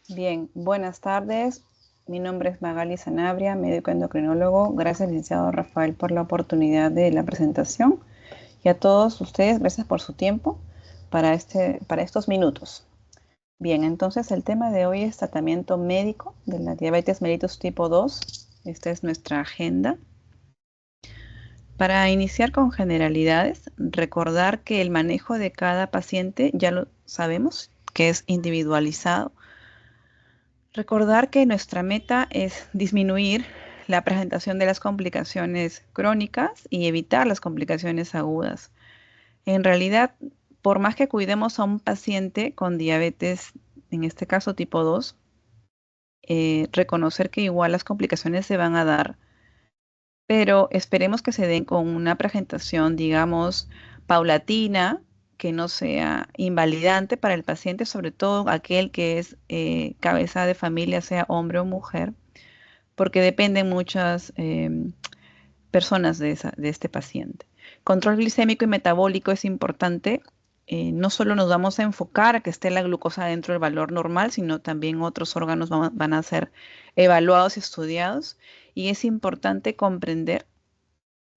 Bien, buenas tardes. Mi nombre es Magali Sanabria, médico endocrinólogo. Gracias, licenciado Rafael, por la oportunidad de la presentación. Y a todos ustedes, gracias por su tiempo para estos minutos. Bien, entonces el tema de hoy es tratamiento médico de la diabetes mellitus tipo 2. Esta es nuestra agenda. Para iniciar con generalidades, recordar que el manejo de cada paciente ya lo sabemos, que es individualizado. Recordar que nuestra meta es disminuir la presentación de las complicaciones crónicas y evitar las complicaciones agudas. En realidad, por más que cuidemos a un paciente con diabetes, en este caso tipo 2, reconocer que igual las complicaciones se van a dar, pero esperemos que se den con una presentación, digamos, paulatina, que no sea invalidante para el paciente, sobre todo aquel que es cabeza de familia, sea hombre o mujer, porque dependen muchas personas de este paciente. Control glicémico y metabólico es importante. No solo nos vamos a enfocar a que esté la glucosa dentro del valor normal, sino también otros órganos van a ser evaluados y estudiados. Y es importante comprender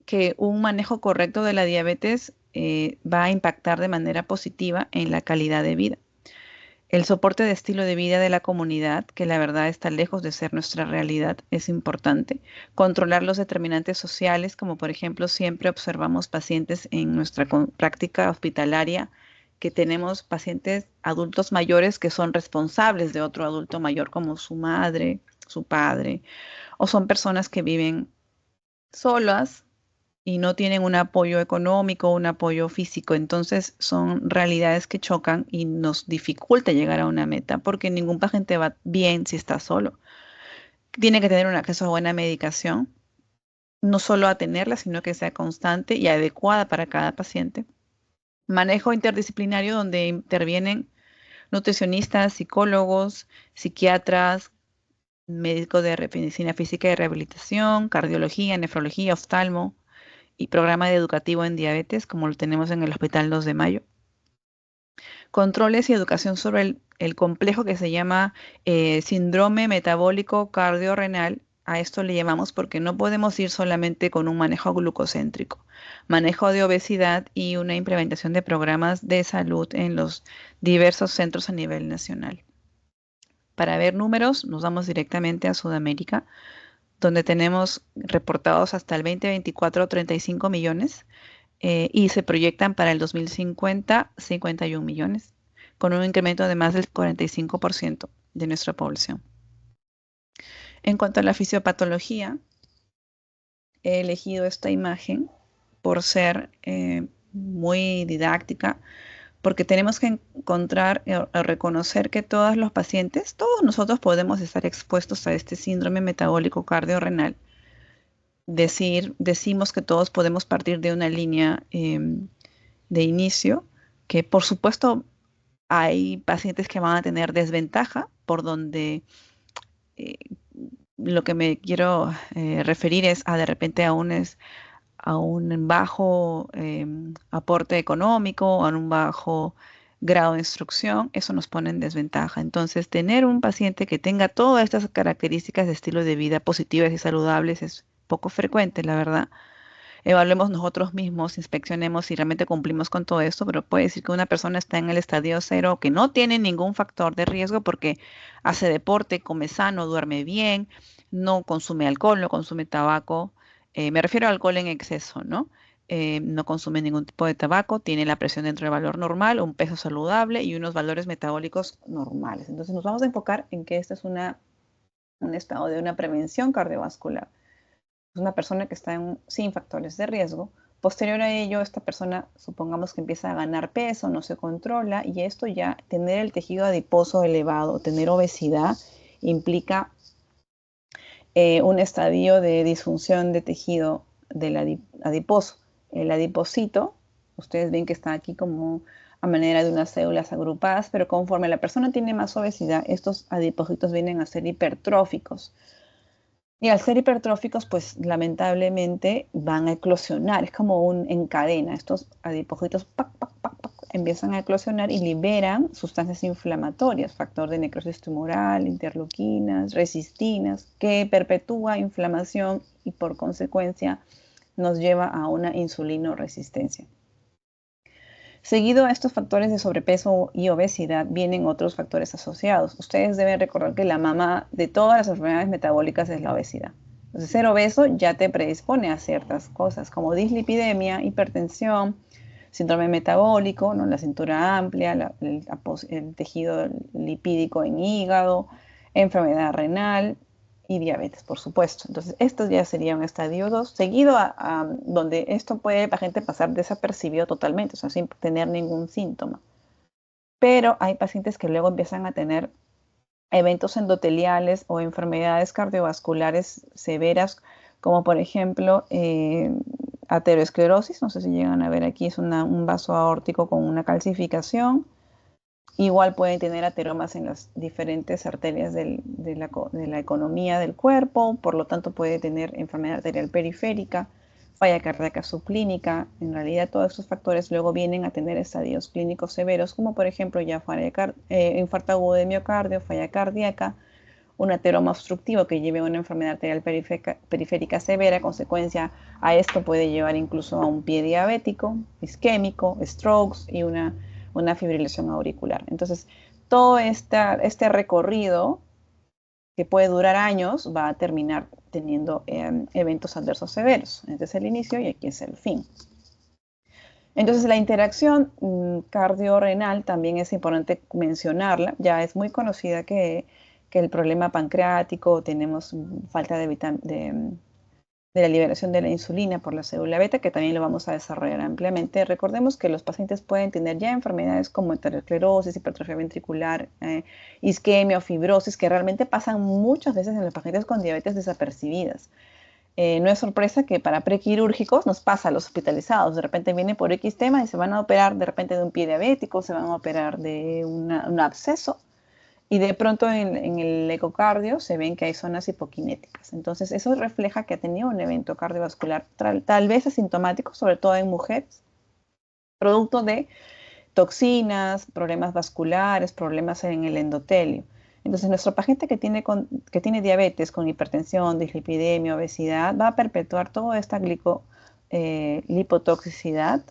que un manejo correcto de la diabetes va a impactar de manera positiva en la calidad de vida. El soporte de estilo de vida de la comunidad, que la verdad está lejos de ser nuestra realidad, es importante. Controlar los determinantes sociales, como por ejemplo siempre observamos pacientes en nuestra práctica hospitalaria, que tenemos pacientes adultos mayores que son responsables de otro adulto mayor, como su madre, su padre, o son personas que viven solas y no tienen un apoyo económico, un apoyo físico. Entonces son realidades que chocan y nos dificulta llegar a una meta porque ningún paciente va bien si está solo. Tiene que tener un acceso a buena medicación, no solo a tenerla, sino que sea constante y adecuada para cada paciente. Manejo interdisciplinario donde intervienen nutricionistas, psicólogos, psiquiatras, médicos de medicina física y rehabilitación, cardiología, nefrología, oftalmo, y programa educativo en diabetes, como lo tenemos en el Hospital 2 de Mayo. Controles y educación sobre el complejo que se llama síndrome metabólico cardiorrenal. A esto le llamamos porque no podemos ir solamente con un manejo glucocéntrico, manejo de obesidad y una implementación de programas de salud en los diversos centros a nivel nacional. Para ver números, nos vamos directamente a Sudamérica, donde tenemos reportados hasta el 2024 35 millones y se proyectan para el 2050 51 millones, con un incremento de más del 45% de nuestra población. En cuanto a la fisiopatología, he elegido esta imagen por ser muy didáctica, porque tenemos que encontrar o reconocer que todos los pacientes, todos nosotros podemos estar expuestos a este síndrome metabólico cardiorrenal. Decimos que todos podemos partir de una línea de inicio, que por supuesto hay pacientes que van a tener desventaja, por donde eh, lo que me quiero referir es a de repente a un bajo aporte económico, a un bajo grado de instrucción, eso nos pone en desventaja. Entonces, tener un paciente que tenga todas estas características de estilo de vida positivas y saludables es poco frecuente, la verdad. Evaluemos nosotros mismos, inspeccionemos si realmente cumplimos con todo esto, pero puede decir que una persona está en el estadio cero, que no tiene ningún factor de riesgo porque hace deporte, come sano, duerme bien, no consume alcohol, no consume tabaco. Me refiero al alcohol en exceso, ¿no? No consume ningún tipo de tabaco, tiene la presión dentro del valor normal, un peso saludable y unos valores metabólicos normales. Entonces nos vamos a enfocar en que este es un estado de una prevención cardiovascular. Es una persona que está sin factores de riesgo. Posterior a ello, esta persona, supongamos que empieza a ganar peso, no se controla, y esto ya, tener el tejido adiposo elevado, tener obesidad, implica un estadio de disfunción de tejido del adiposo. El adipocito, ustedes ven que está aquí como a manera de unas células agrupadas, pero conforme la persona tiene más obesidad, estos adipocitos vienen a ser hipertróficos. Y al ser hipertróficos, pues lamentablemente van a eclosionar, es como un en cadena, estos adipocitos pac, pac, pac, pac, empiezan a eclosionar y liberan sustancias inflamatorias, factor de necrosis tumoral, interleuquinas, resistinas, que perpetúa inflamación y por consecuencia nos lleva a una insulinoresistencia. Seguido a estos factores de sobrepeso y obesidad vienen otros factores asociados. Ustedes deben recordar que la mamá de todas las enfermedades metabólicas es la obesidad. Entonces, ser obeso ya te predispone a ciertas cosas como dislipidemia, hipertensión, síndrome metabólico, ¿no? La cintura amplia, el tejido lipídico en hígado, enfermedad renal y diabetes, por supuesto. Entonces, esto ya sería un estadio 2, seguido a donde esto puede la gente pasar desapercibido totalmente, o sea, sin tener ningún síntoma. Pero hay pacientes que luego empiezan a tener eventos endoteliales o enfermedades cardiovasculares severas, como por ejemplo aterosclerosis, no sé si llegan a ver aquí, es un vaso aórtico con una calcificación. Igual pueden tener ateromas en las diferentes arterias de la economía del cuerpo, por lo tanto puede tener enfermedad arterial periférica, falla cardíaca subclínica. En realidad todos estos factores luego vienen a tener estadios clínicos severos, como por ejemplo ya infarto agudo de miocardio, falla cardíaca, un ateroma obstructivo que lleve a una enfermedad arterial periférica severa. Consecuencia a esto puede llevar incluso a un pie diabético, isquémico, strokes y una fibrilación auricular. Entonces, todo este recorrido que puede durar años va a terminar teniendo eventos adversos severos. Este es el inicio y aquí es el fin. Entonces, la interacción cardiorrenal también es importante mencionarla. Ya es muy conocida que el problema pancreático, tenemos falta de la liberación de la insulina por la célula beta, que también lo vamos a desarrollar ampliamente. Recordemos que los pacientes pueden tener ya enfermedades como aterosclerosis, hipertrofia ventricular, isquemia o fibrosis, que realmente pasan muchas veces en los pacientes con diabetes desapercibidas. No es sorpresa que para prequirúrgicos nos pasa a los hospitalizados. De repente vienen por X tema y se van a operar de repente de un pie diabético, se van a operar de un absceso y de pronto en el ecocardio se ven que hay zonas hipoquinéticas. Entonces eso refleja que ha tenido un evento cardiovascular tal vez asintomático, sobre todo en mujeres, producto de toxinas, problemas vasculares, problemas en el endotelio. Entonces, nuestro paciente que tiene diabetes con hipertensión, dislipidemia, obesidad, va a perpetuar toda esta lipotoxicidad,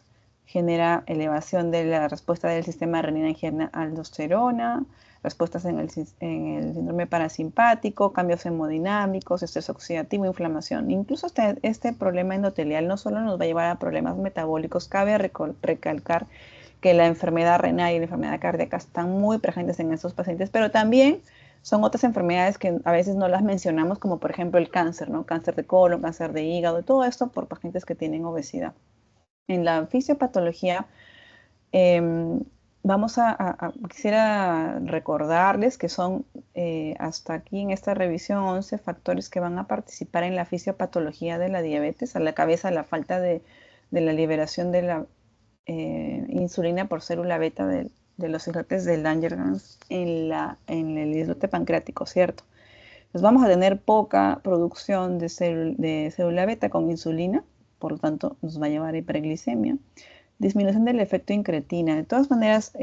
genera elevación de la respuesta del sistema renina-angiona-aldosterona, respuestas en el síndrome parasimpático, cambios hemodinámicos, estrés oxidativo, inflamación. Incluso este problema endotelial no solo nos va a llevar a problemas metabólicos, cabe recalcar que la enfermedad renal y la enfermedad cardíaca están muy presentes en estos pacientes, pero también son otras enfermedades que a veces no las mencionamos, como por ejemplo el cáncer, ¿no? Cáncer de colon, cáncer de hígado, todo esto por pacientes que tienen obesidad. En la fisiopatología, quisiera recordarles que son hasta aquí en esta revisión 11 factores que van a participar en la fisiopatología de la diabetes. A la cabeza la falta de la liberación de la insulina por célula beta de los islotes de Langerhans en el islote pancreático, ¿cierto? Pues vamos a tener poca producción de célula beta con insulina, por lo tanto nos va a llevar a hiperglicemia. Disminución del efecto incretina. De todas maneras,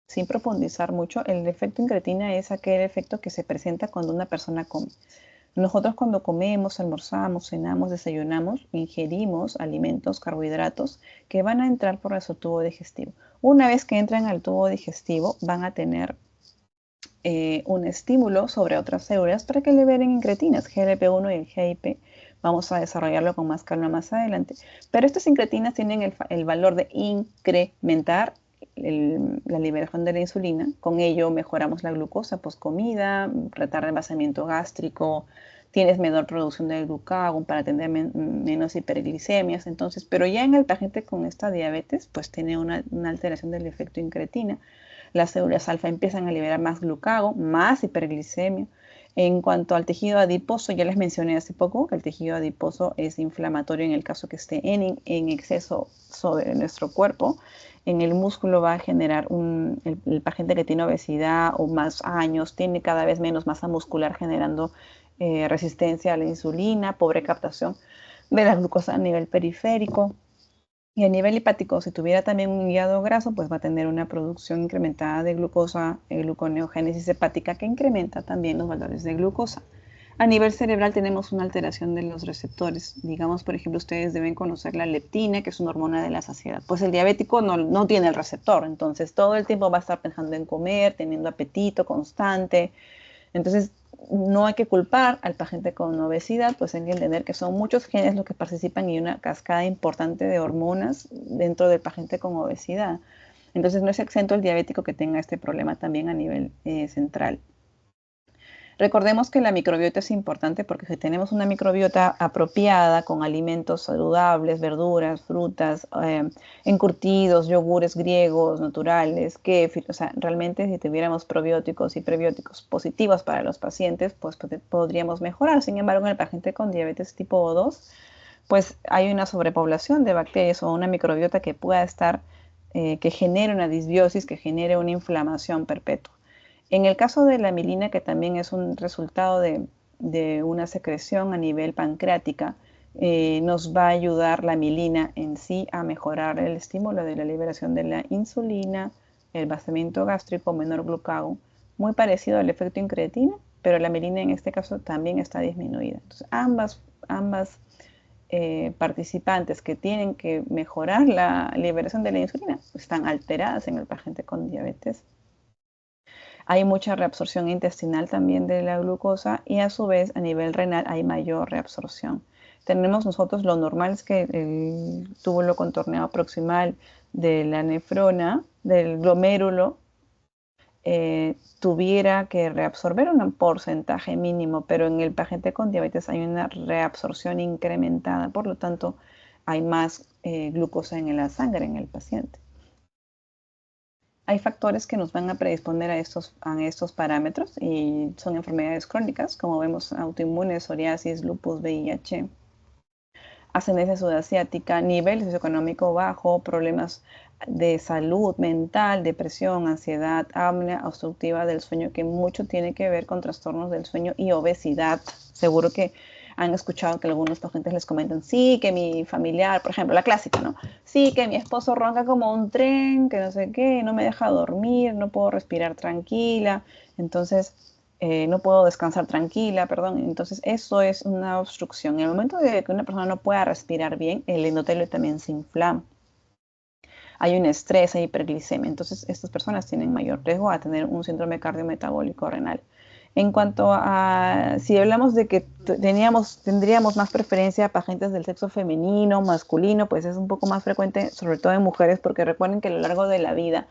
sin profundizar mucho, el efecto incretina es aquel efecto que se presenta cuando una persona come. Nosotros cuando comemos, almorzamos, cenamos, desayunamos, ingerimos alimentos, carbohidratos que van a entrar por nuestro tubo digestivo. Una vez que entran al tubo digestivo, van a tener un estímulo sobre otras células para que liberen incretinas, GLP-1 y el GIP. Vamos a desarrollarlo con más calma más adelante. Pero estas incretinas tienen el valor de incrementar la liberación de la insulina. Con ello mejoramos la glucosa post comida, retarda el envasamiento gástrico, tienes menor producción de glucagón para tener menos hiperglicemias. Entonces, pero ya en el paciente con esta diabetes, pues tiene una alteración del efecto incretina. Las células alfa empiezan a liberar más glucagón, más hiperglicemia. En cuanto al tejido adiposo, ya les mencioné hace poco que el tejido adiposo es inflamatorio en el caso que esté en exceso sobre nuestro cuerpo. En el músculo va a generar el paciente que tiene obesidad o más años, tiene cada vez menos masa muscular generando resistencia a la insulina, pobre captación de la glucosa a nivel periférico. Y a nivel hepático, si tuviera también un hígado graso, pues va a tener una producción incrementada de glucosa, gluconeogénesis hepática, que incrementa también los valores de glucosa. A nivel cerebral tenemos una alteración de los receptores. Digamos, por ejemplo, ustedes deben conocer la leptina, que es una hormona de la saciedad. Pues el diabético no tiene el receptor, entonces todo el tiempo va a estar pensando en comer, teniendo apetito constante. Entonces, no hay que culpar al paciente con obesidad, pues hay que entender que son muchos genes los que participan y una cascada importante de hormonas dentro del paciente con obesidad. Entonces, no es exento el diabético que tenga este problema también a nivel central. Recordemos que la microbiota es importante porque si tenemos una microbiota apropiada con alimentos saludables, verduras, frutas, encurtidos, yogures griegos, naturales, kéfir, o sea, realmente si tuviéramos probióticos y prebióticos positivos para los pacientes, pues podríamos mejorar. Sin embargo, en el paciente con diabetes tipo 2, pues hay una sobrepoblación de bacterias o una microbiota que pueda estar, que genere una disbiosis, que genere una inflamación perpetua. En el caso de la milina, que también es un resultado de una secreción a nivel pancreática, nos va a ayudar la milina en sí a mejorar el estímulo de la liberación de la insulina, el vaciamiento gástrico, menor glucagón, muy parecido al efecto incretina, pero la milina en este caso también está disminuida. Entonces, ambas participantes que tienen que mejorar la liberación de la insulina están alteradas en el paciente con diabetes. Hay mucha reabsorción intestinal también de la glucosa y a su vez a nivel renal hay mayor reabsorción. Tenemos nosotros lo normal es que el túbulo contorneado proximal de la nefrona, del glomérulo, tuviera que reabsorber un porcentaje mínimo, pero en el paciente con diabetes hay una reabsorción incrementada, por lo tanto hay más glucosa en la sangre en el paciente. Hay factores que nos van a predisponer a estos parámetros y son enfermedades crónicas, como vemos autoinmunes, psoriasis, lupus, VIH, ascendencia sudasiática, nivel socioeconómico bajo, problemas de salud mental, depresión, ansiedad, apnea obstructiva del sueño, que mucho tiene que ver con trastornos del sueño y obesidad. Seguro que han escuchado que algunos pacientes les comentan, sí, que mi familiar, por ejemplo, la clásica, ¿no? Sí, que mi esposo ronca como un tren, que no sé qué, no me deja dormir, no puedo respirar tranquila, entonces no puedo descansar tranquila, perdón. Entonces, eso es una obstrucción. En el momento de que una persona no pueda respirar bien, el endotelio también se inflama. Hay un estrés, hay hiperglicemia. Entonces, estas personas tienen mayor riesgo a tener un síndrome cardiometabólico renal. En cuanto a si hablamos de que tendríamos más preferencia a pacientes del sexo femenino, masculino, pues es un poco más frecuente, sobre todo en mujeres, porque recuerden que a lo largo de la vida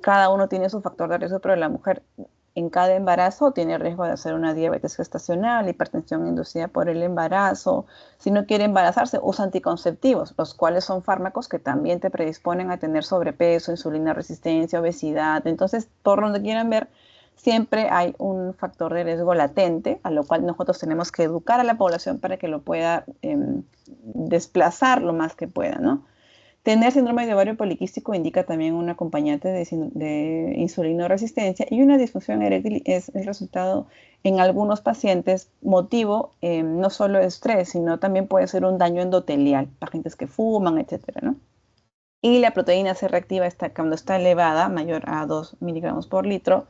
cada uno tiene su factor de riesgo, pero la mujer en cada embarazo tiene riesgo de hacer una diabetes gestacional, hipertensión inducida por el embarazo. Si no quiere embarazarse, usa anticonceptivos, los cuales son fármacos que también te predisponen a tener sobrepeso, insulina resistencia, obesidad. Entonces, por donde quieran ver, siempre hay un factor de riesgo latente, a lo cual nosotros tenemos que educar a la población para que lo pueda desplazar lo más que pueda, ¿no? Tener síndrome de ovario poliquístico indica también un acompañante de insulinoresistencia y una disfunción eréctil es el resultado en algunos pacientes motivo no solo de estrés, sino también puede ser un daño endotelial, pacientes que fuman, etcétera, ¿no? Y la proteína C reactiva cuando está elevada, mayor a 2 miligramos por litro,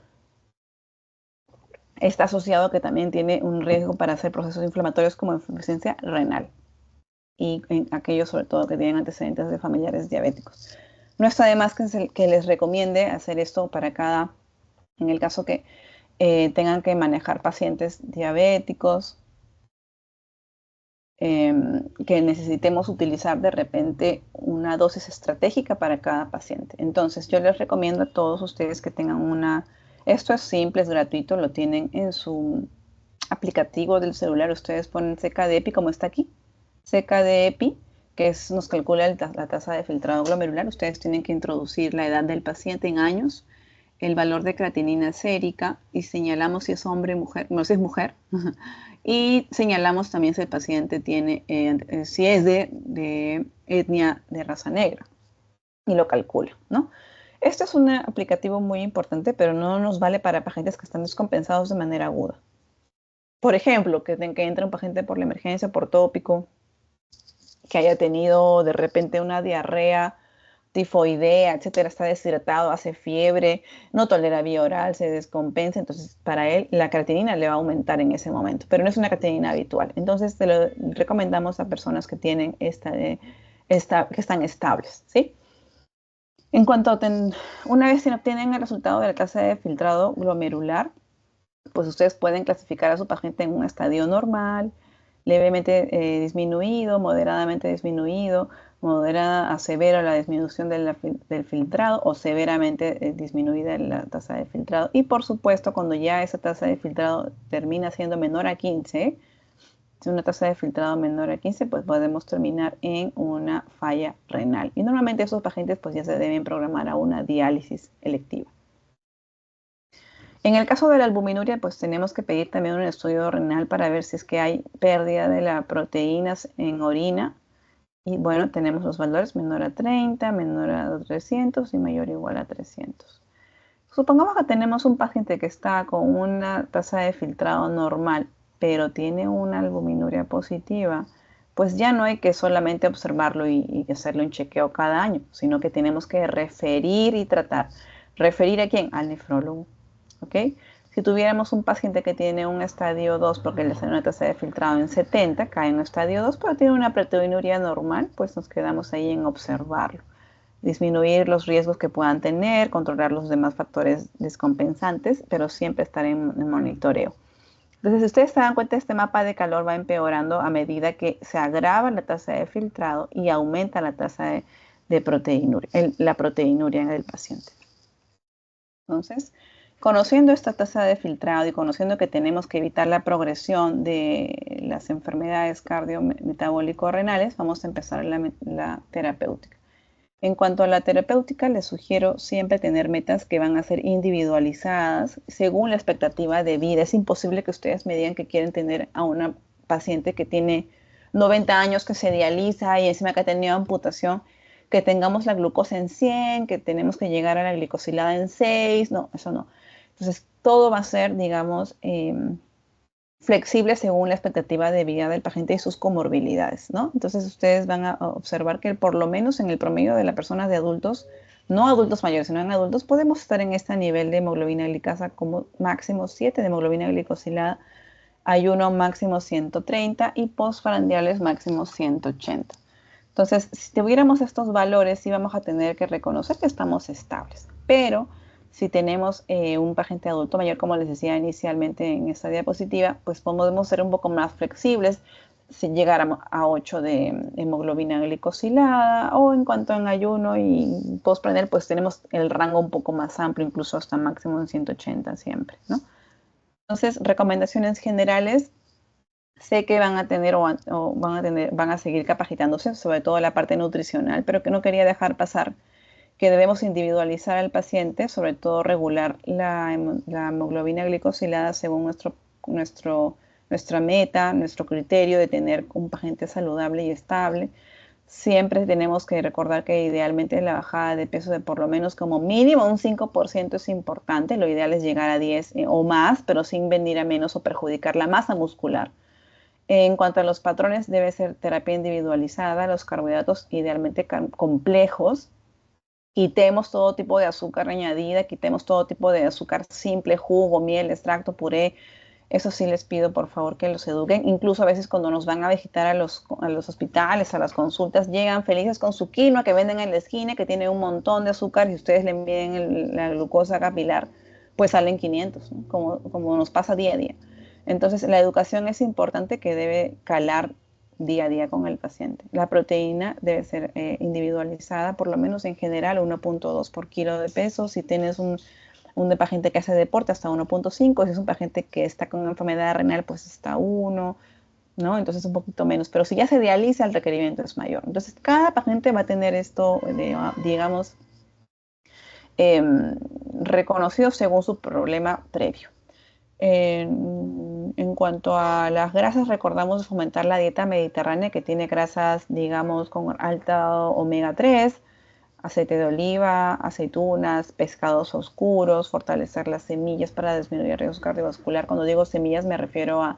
está asociado a que también tiene un riesgo para hacer procesos inflamatorios como insuficiencia renal y en aquellos sobre todo que tienen antecedentes de familiares diabéticos. No está de más que les recomiende hacer esto para en el caso que tengan que manejar pacientes diabéticos, que necesitemos utilizar de repente una dosis estratégica para cada paciente. Entonces yo les recomiendo a todos ustedes que tengan esto es simple, es gratuito, lo tienen en su aplicativo del celular, ustedes ponen CKD-EPI como está aquí, CKD-EPI, nos calcula la tasa de filtrado glomerular. Ustedes tienen que introducir la edad del paciente en años, el valor de creatinina sérica y señalamos si es hombre o mujer, no si es mujer, y señalamos también si el paciente tiene, si es de etnia de raza negra y lo calcula, ¿no? Este es un aplicativo muy importante, pero no nos vale para pacientes que están descompensados de manera aguda. Por ejemplo, que entre un paciente por la emergencia, por tópico, que haya tenido de repente una diarrea tifoidea, etcétera, está deshidratado, hace fiebre, no tolera vía oral, se descompensa, entonces para él la creatinina le va a aumentar en ese momento, pero no es una creatinina habitual. Entonces te lo recomendamos a personas que tienen que están estables, ¿sí? En cuanto a una vez que obtienen el resultado de la tasa de filtrado glomerular, pues ustedes pueden clasificar a su paciente en un estadio normal, levemente disminuido, moderadamente disminuido, moderada a severa la disminución del filtrado o severamente disminuida la tasa de filtrado. Y por supuesto, cuando ya esa tasa de filtrado termina siendo menor a 15, si una tasa de filtrado menor a 15, pues podemos terminar en una falla renal. Y normalmente esos pacientes pues ya se deben programar a una diálisis electiva. En el caso de la albuminuria, pues tenemos que pedir también un estudio renal para ver si es que hay pérdida de las proteínas en orina. Y bueno, tenemos los valores menor a 30, menor a 300 y mayor o igual a 300. Supongamos que tenemos un paciente que está con una tasa de filtrado normal, pero tiene una albuminuria positiva, pues ya no hay que solamente observarlo y hacerle un chequeo cada año, sino que tenemos que referir y tratar. ¿Referir a quién? Al nefrólogo. ¿Ok? Si tuviéramos un paciente que tiene un estadio 2 porque le sale una tasa de filtrado en 70, cae en un estadio 2, pero tiene una proteinuria normal, pues nos quedamos ahí en observarlo. Disminuir los riesgos que puedan tener, controlar los demás factores descompensantes, pero siempre estar en monitoreo. Entonces, si ustedes se dan cuenta, este mapa de calor va empeorando a medida que se agrava la tasa de filtrado y aumenta la tasa de proteinuria, la proteinuria en el paciente. Entonces, conociendo esta tasa de filtrado y conociendo que tenemos que evitar la progresión de las enfermedades cardiometabólico-renales, vamos a empezar la terapéutica. En cuanto a la terapéutica, les sugiero siempre tener metas que van a ser individualizadas según la expectativa de vida. Es imposible que ustedes me digan que quieren tener a una paciente que tiene 90 años, que se dializa y encima que ha tenido amputación, que tengamos la glucosa en 100, que tenemos que llegar a la glicosilada en 6. No, eso no. Entonces, todo va a ser, digamos, flexible según la expectativa de vida del paciente y sus comorbilidades, ¿no? Entonces ustedes van a observar que por lo menos en el promedio de las personas de adultos, no adultos mayores, sino en adultos, podemos estar en este nivel de hemoglobina glicasa como máximo 7 de hemoglobina glicosilada, ayuno máximo 130 y postprandiales máximo 180. Entonces, si tuviéramos estos valores, sí vamos a tener que reconocer que estamos estables, pero si tenemos un paciente adulto mayor, como les decía inicialmente en esta diapositiva, pues podemos ser un poco más flexibles si llegáramos a 8 de hemoglobina glicosilada o en cuanto en ayuno y postprandial, pues tenemos el rango un poco más amplio, incluso hasta máximo en 180 siempre, ¿no? Entonces, recomendaciones generales, sé que van a tener van a seguir capacitándose, sobre todo la parte nutricional, pero que no quería dejar pasar que debemos individualizar al paciente, sobre todo regular la hemoglobina glicosilada según nuestra meta, nuestro criterio de tener un paciente saludable y estable. Siempre tenemos que recordar que idealmente la bajada de peso de por lo menos como mínimo un 5% es importante. Lo ideal es llegar a 10 o más, pero sin venir a menos o perjudicar la masa muscular. En cuanto a los patrones, debe ser terapia individualizada, los carbohidratos idealmente complejos. Quitemos todo tipo de azúcar añadida, quitemos todo tipo de azúcar simple, jugo, miel, extracto, puré. Eso sí les pido por favor que los eduquen. Incluso a veces cuando nos van a visitar a los hospitales, a las consultas, llegan felices con su quinoa que venden en la esquina, que tiene un montón de azúcar y ustedes le miden la glucosa capilar, pues salen 500, ¿no? como nos pasa día a día. Entonces la educación es importante, que debe calar día a día con el paciente. La proteína debe ser individualizada, por lo menos en general 1.2 por kilo de peso. Si tienes un paciente que hace deporte, hasta 1.5. Si es un paciente que está con una enfermedad renal, pues hasta 1, ¿no? Entonces un poquito menos. Pero si ya se dializa, el requerimiento es mayor. Entonces cada paciente va a tener esto, digamos, reconocido según su problema previo. En cuanto a las grasas, recordamos fomentar la dieta mediterránea, que tiene grasas, digamos, con alta omega 3, aceite de oliva, aceitunas, pescados oscuros, fortalecer las semillas para disminuir el riesgo cardiovascular. Cuando digo semillas me refiero a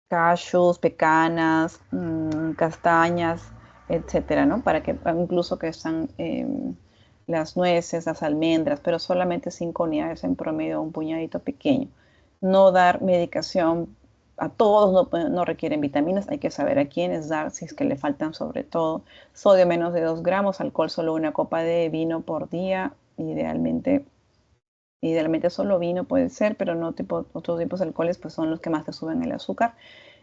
cashews, pecanas, castañas, etcétera, ¿no? Para que incluso que están las nueces, las almendras, pero solamente 5 unidades en promedio, un puñadito pequeño. No dar medicación a todos, no requieren vitaminas, hay que saber a quiénes dar, si es que le faltan sobre todo. Sodio menos de 2 gramos, alcohol solo una copa de vino por día, idealmente solo vino puede ser, pero no otros tipos de alcoholes, pues son los que más te suben el azúcar.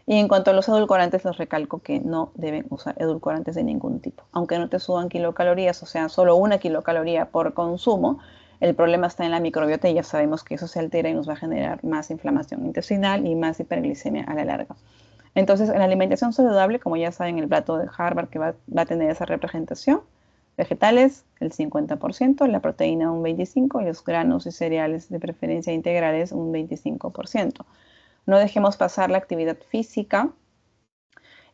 Y en cuanto a los edulcorantes, les recalco que no deben usar edulcorantes de ningún tipo. Aunque no te suban kilocalorías, o sea, solo 1 kilocaloría por consumo, el problema está en la microbiota y ya sabemos que eso se altera y nos va a generar más inflamación intestinal y más hiperglicemia a la larga. Entonces, en la alimentación saludable, como ya saben, el plato de Harvard que va a tener esa representación, vegetales el 50%, la proteína un 25% y los granos y cereales de preferencia integrales un 25%. No dejemos pasar la actividad física.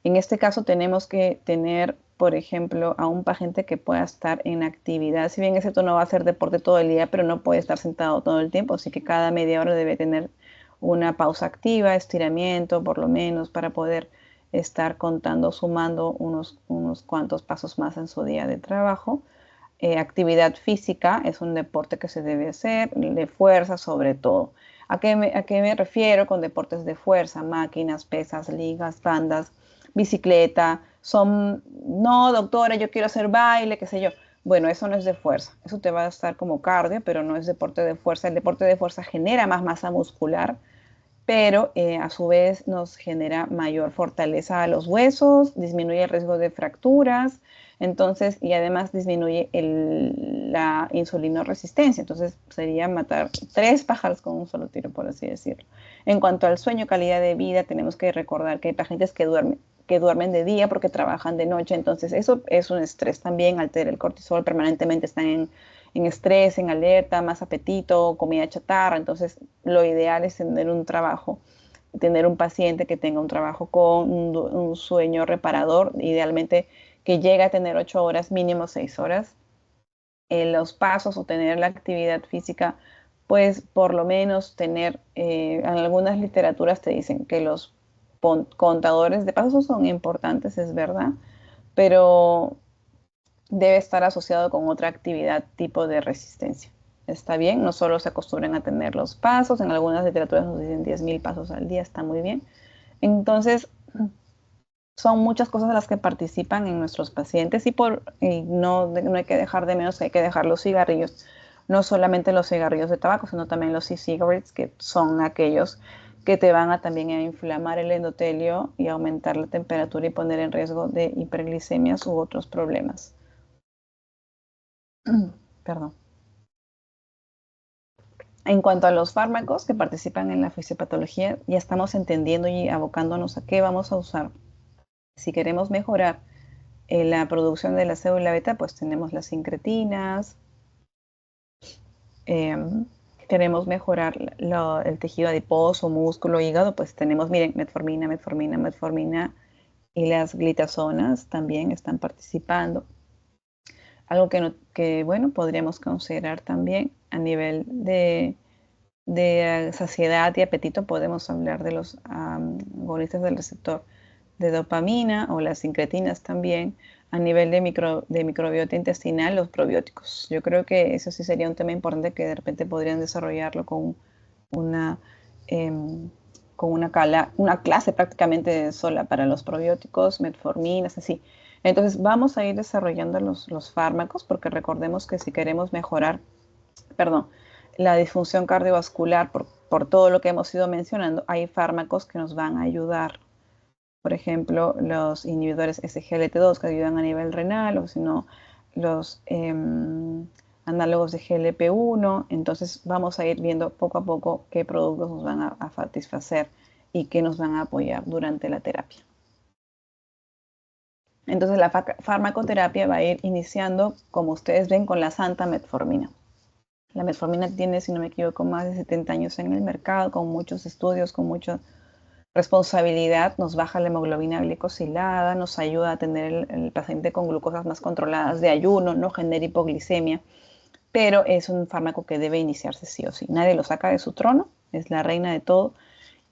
En este caso tenemos que tener, por ejemplo, a un paciente que pueda estar en actividad. Si bien ese no va a hacer deporte todo el día, pero no puede estar sentado todo el tiempo, así que cada media hora debe tener una pausa activa, estiramiento por lo menos, para poder estar contando, sumando unos cuantos pasos más en su día de trabajo. Actividad física es un deporte que se debe hacer, de fuerza sobre todo. ¿A qué me refiero con deportes de fuerza? Máquinas, pesas, ligas, bandas, bicicleta. No, doctora, yo quiero hacer baile, qué sé yo. Bueno, eso no es de fuerza. Eso te va a estar como cardio, pero no es deporte de fuerza. El deporte de fuerza genera más masa muscular, pero a su vez nos genera mayor fortaleza a los huesos, disminuye el riesgo de fracturas, entonces, y además disminuye la insulinoresistencia. Entonces, sería matar 3 pájaros con un solo tiro, por así decirlo. En cuanto al sueño, calidad de vida, tenemos que recordar que hay pacientes que duermen de día porque trabajan de noche, entonces eso es un estrés también, altera el cortisol, permanentemente están en estrés, en alerta, más apetito, comida chatarra. Entonces, lo ideal es tener un paciente que tenga un trabajo con un sueño reparador, idealmente que llegue a tener 8 horas, mínimo 6 horas. Los pasos o tener la actividad física, pues por lo menos tener, en algunas literaturas te dicen que los contadores de pasos son importantes, es verdad, pero debe estar asociado con otra actividad tipo de resistencia. Está bien, no solo se acostumbran a tener los pasos, en algunas literaturas nos dicen 10.000 pasos al día, está muy bien. Entonces, son muchas cosas las que participan en nuestros pacientes y no hay que dejar de menos que hay que dejar los cigarrillos, no solamente los cigarrillos de tabaco, sino también los e-cigarettes, que son aquellos que te van a también a inflamar el endotelio y aumentar la temperatura y poner en riesgo de hiperglicemias u otros problemas. Perdón. En cuanto a los fármacos que participan en la fisiopatología, ya estamos entendiendo y abocándonos a qué vamos a usar. Si queremos mejorar la producción de la célula beta, pues tenemos las incretinas. Eh, Queremos mejorar el tejido adiposo, músculo, hígado, pues tenemos, miren, metformina, metformina, metformina y las glitazonas también están participando. Algo que bueno, podríamos considerar también a nivel de saciedad y apetito, podemos hablar de los agonistas del receptor de dopamina o las incretinas también. A nivel de microbiota intestinal, los probióticos. Yo creo que eso sí sería un tema importante que de repente podrían desarrollarlo una, em, con una clase prácticamente sola para los probióticos, metforminas, así. Entonces vamos a ir desarrollando los fármacos porque recordemos que si queremos mejorar, perdón, la disfunción cardiovascular por todo lo que hemos ido mencionando, hay fármacos que nos van a ayudar. Por ejemplo, los inhibidores SGLT2 que ayudan a nivel renal, o si no, los análogos de GLP-1. Entonces vamos a ir viendo poco a poco qué productos nos van a satisfacer y qué nos van a apoyar durante la terapia. Entonces la farmacoterapia va a ir iniciando, como ustedes ven, con la santa metformina. La metformina tiene, si no me equivoco, más de 70 años en el mercado, con muchos estudios, con mucha responsabilidad, nos baja la hemoglobina glicosilada, nos ayuda a tener el paciente con glucosas más controladas de ayuno, no genera hipoglicemia, pero es un fármaco que debe iniciarse sí o sí. Nadie lo saca de su trono, es la reina de todo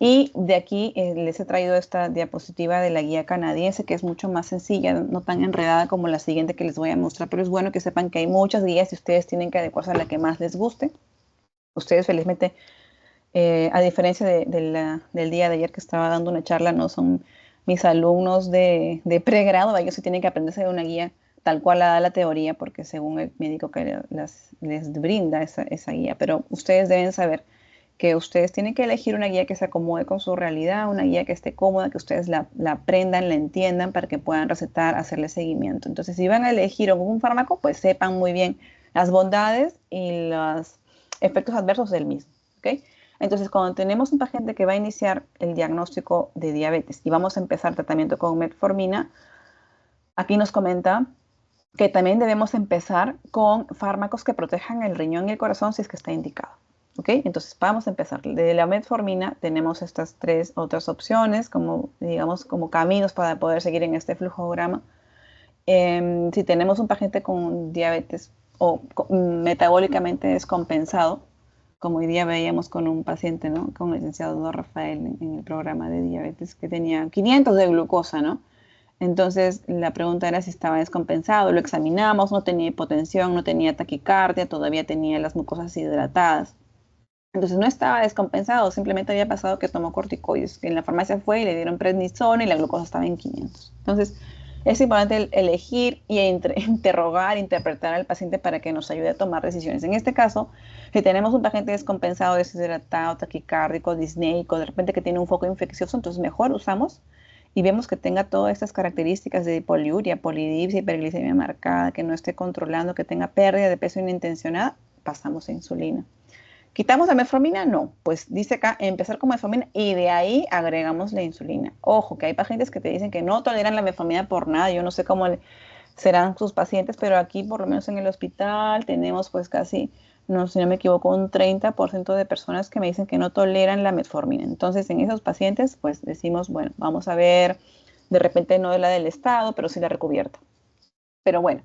Y de aquí les he traído esta diapositiva de la guía canadiense, que es mucho más sencilla, no tan enredada como la siguiente que les voy a mostrar, pero es bueno que sepan que hay muchas guías y ustedes tienen que adecuarse a la que más les guste. Ustedes felizmente, a diferencia del día de ayer que estaba dando una charla, no son mis alumnos de pregrado, ellos sí tienen que aprenderse de una guía tal cual la da la teoría, porque según el médico que les brinda esa guía, pero ustedes deben saber que ustedes tienen que elegir una guía que se acomode con su realidad, una guía que esté cómoda, que ustedes la aprendan, la entiendan para que puedan recetar, hacerle seguimiento. Entonces, si van a elegir un fármaco, pues sepan muy bien las bondades y los efectos adversos del mismo, ¿ok? Entonces, cuando tenemos un paciente que va a iniciar el diagnóstico de diabetes y vamos a empezar tratamiento con metformina, aquí nos comenta que también debemos empezar con fármacos que protejan el riñón y el corazón si es que está indicado. ¿Ok? Entonces vamos a empezar. De la metformina tenemos estas tres otras opciones, como digamos, como caminos para poder seguir en este flujograma. Si tenemos un paciente con diabetes o metabólicamente descompensado, como hoy día veíamos con un paciente, ¿no? Con el licenciado Rafael en el programa de diabetes que tenía 500 de glucosa, ¿no? Entonces la pregunta era si estaba descompensado, lo examinamos, no tenía hipotensión, no tenía taquicardia, todavía tenía las mucosas hidratadas. Entonces no estaba descompensado, simplemente había pasado que tomó corticoides, que en la farmacia fue y le dieron prednisona y la glucosa estaba en 500. Entonces es importante elegir y interrogar, interpretar al paciente para que nos ayude a tomar decisiones. En este caso, si tenemos un paciente descompensado, deshidratado, taquicárdico, disneico, de repente que tiene un foco infeccioso, entonces mejor usamos y vemos que tenga todas estas características de poliuria, polidipsia, hiperglicemia marcada, que no esté controlando, que tenga pérdida de peso inintencionada, pasamos a insulina. ¿Quitamos la metformina? No. Pues dice acá empezar con metformina y de ahí agregamos la insulina. Ojo, que hay pacientes que te dicen que no toleran la metformina por nada. Yo no sé cómo serán sus pacientes, pero aquí por lo menos en el hospital tenemos pues casi, no, si no me equivoco, un 30% de personas que me dicen que no toleran la metformina. Entonces en esos pacientes pues decimos, bueno, vamos a ver, de repente no de la del Estado, pero sí la recubierta. Pero bueno,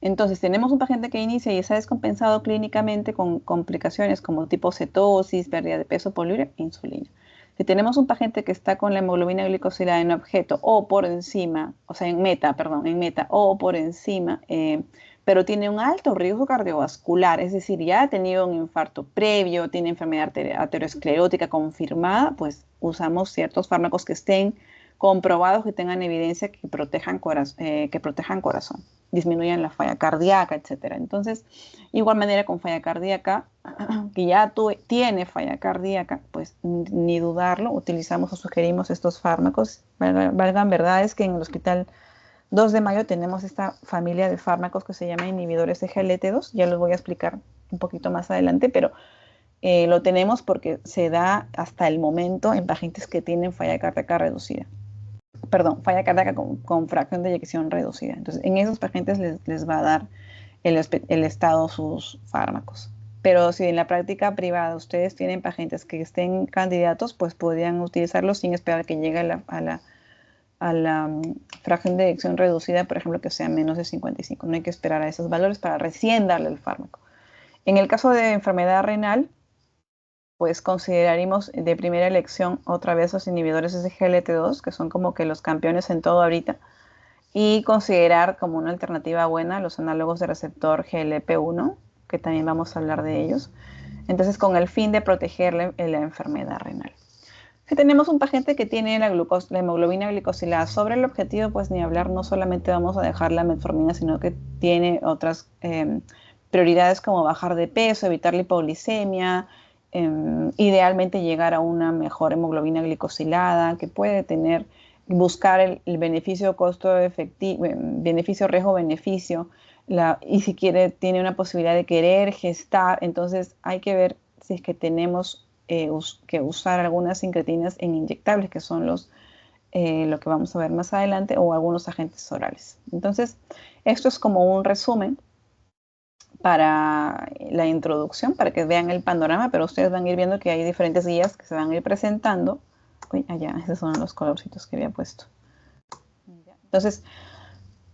entonces tenemos un paciente que inicia y está descompensado clínicamente con complicaciones como tipo cetosis, pérdida de peso, poliuria, insulina. Si tenemos un paciente que está con la hemoglobina glicosilada en objeto o por encima, o sea, en meta, perdón, en meta o por encima, pero tiene un alto riesgo cardiovascular, es decir, ya ha tenido un infarto previo, tiene enfermedad aterosclerótica confirmada, pues usamos ciertos fármacos que estén comprobados, que tengan evidencia que protejan corazón, disminuyan la falla cardíaca, etcétera. Entonces, igual manera con falla cardíaca, que ya tiene falla cardíaca, pues ni dudarlo, utilizamos o sugerimos estos fármacos. Valgan verdades que en el hospital 2 de mayo tenemos esta familia de fármacos que se llama inhibidores de GLT2, ya los voy a explicar un poquito más adelante, pero lo tenemos porque se da hasta el momento en pacientes que tienen falla cardíaca reducida. Perdón, falla cardíaca con fracción de eyección reducida. Entonces, en esos pacientes les va a dar el Estado sus fármacos. Pero si en la práctica privada ustedes tienen pacientes que estén candidatos, pues podrían utilizarlos sin esperar que llegue a la fracción de eyección reducida, por ejemplo, que sea menos de 55. No hay que esperar a esos valores para recién darle el fármaco. En el caso de enfermedad renal, pues consideraríamos de primera elección otra vez los inhibidores de SGLT2, que son como que los campeones en todo ahorita, y considerar como una alternativa buena los análogos de receptor GLP1, que también vamos a hablar de ellos, entonces con el fin de protegerle la enfermedad renal. Si tenemos un paciente que tiene la hemoglobina glicosilada sobre el objetivo, pues ni hablar, no solamente vamos a dejar la metformina, sino que tiene otras prioridades como bajar de peso, evitar la hipoglicemia, idealmente llegar a una mejor hemoglobina glicosilada, que puede tener, buscar el beneficio costo efectivo, beneficio riesgo beneficio, y si quiere, tiene una posibilidad de querer gestar, entonces hay que ver si es que tenemos que usar algunas incretinas en inyectables, que son lo que vamos a ver más adelante, o algunos agentes orales. Entonces, esto es como un resumen para la introducción, para que vean el panorama, pero ustedes van a ir viendo que hay diferentes guías que se van a ir presentando. Uy, allá, esos son los colorcitos que había puesto. Entonces,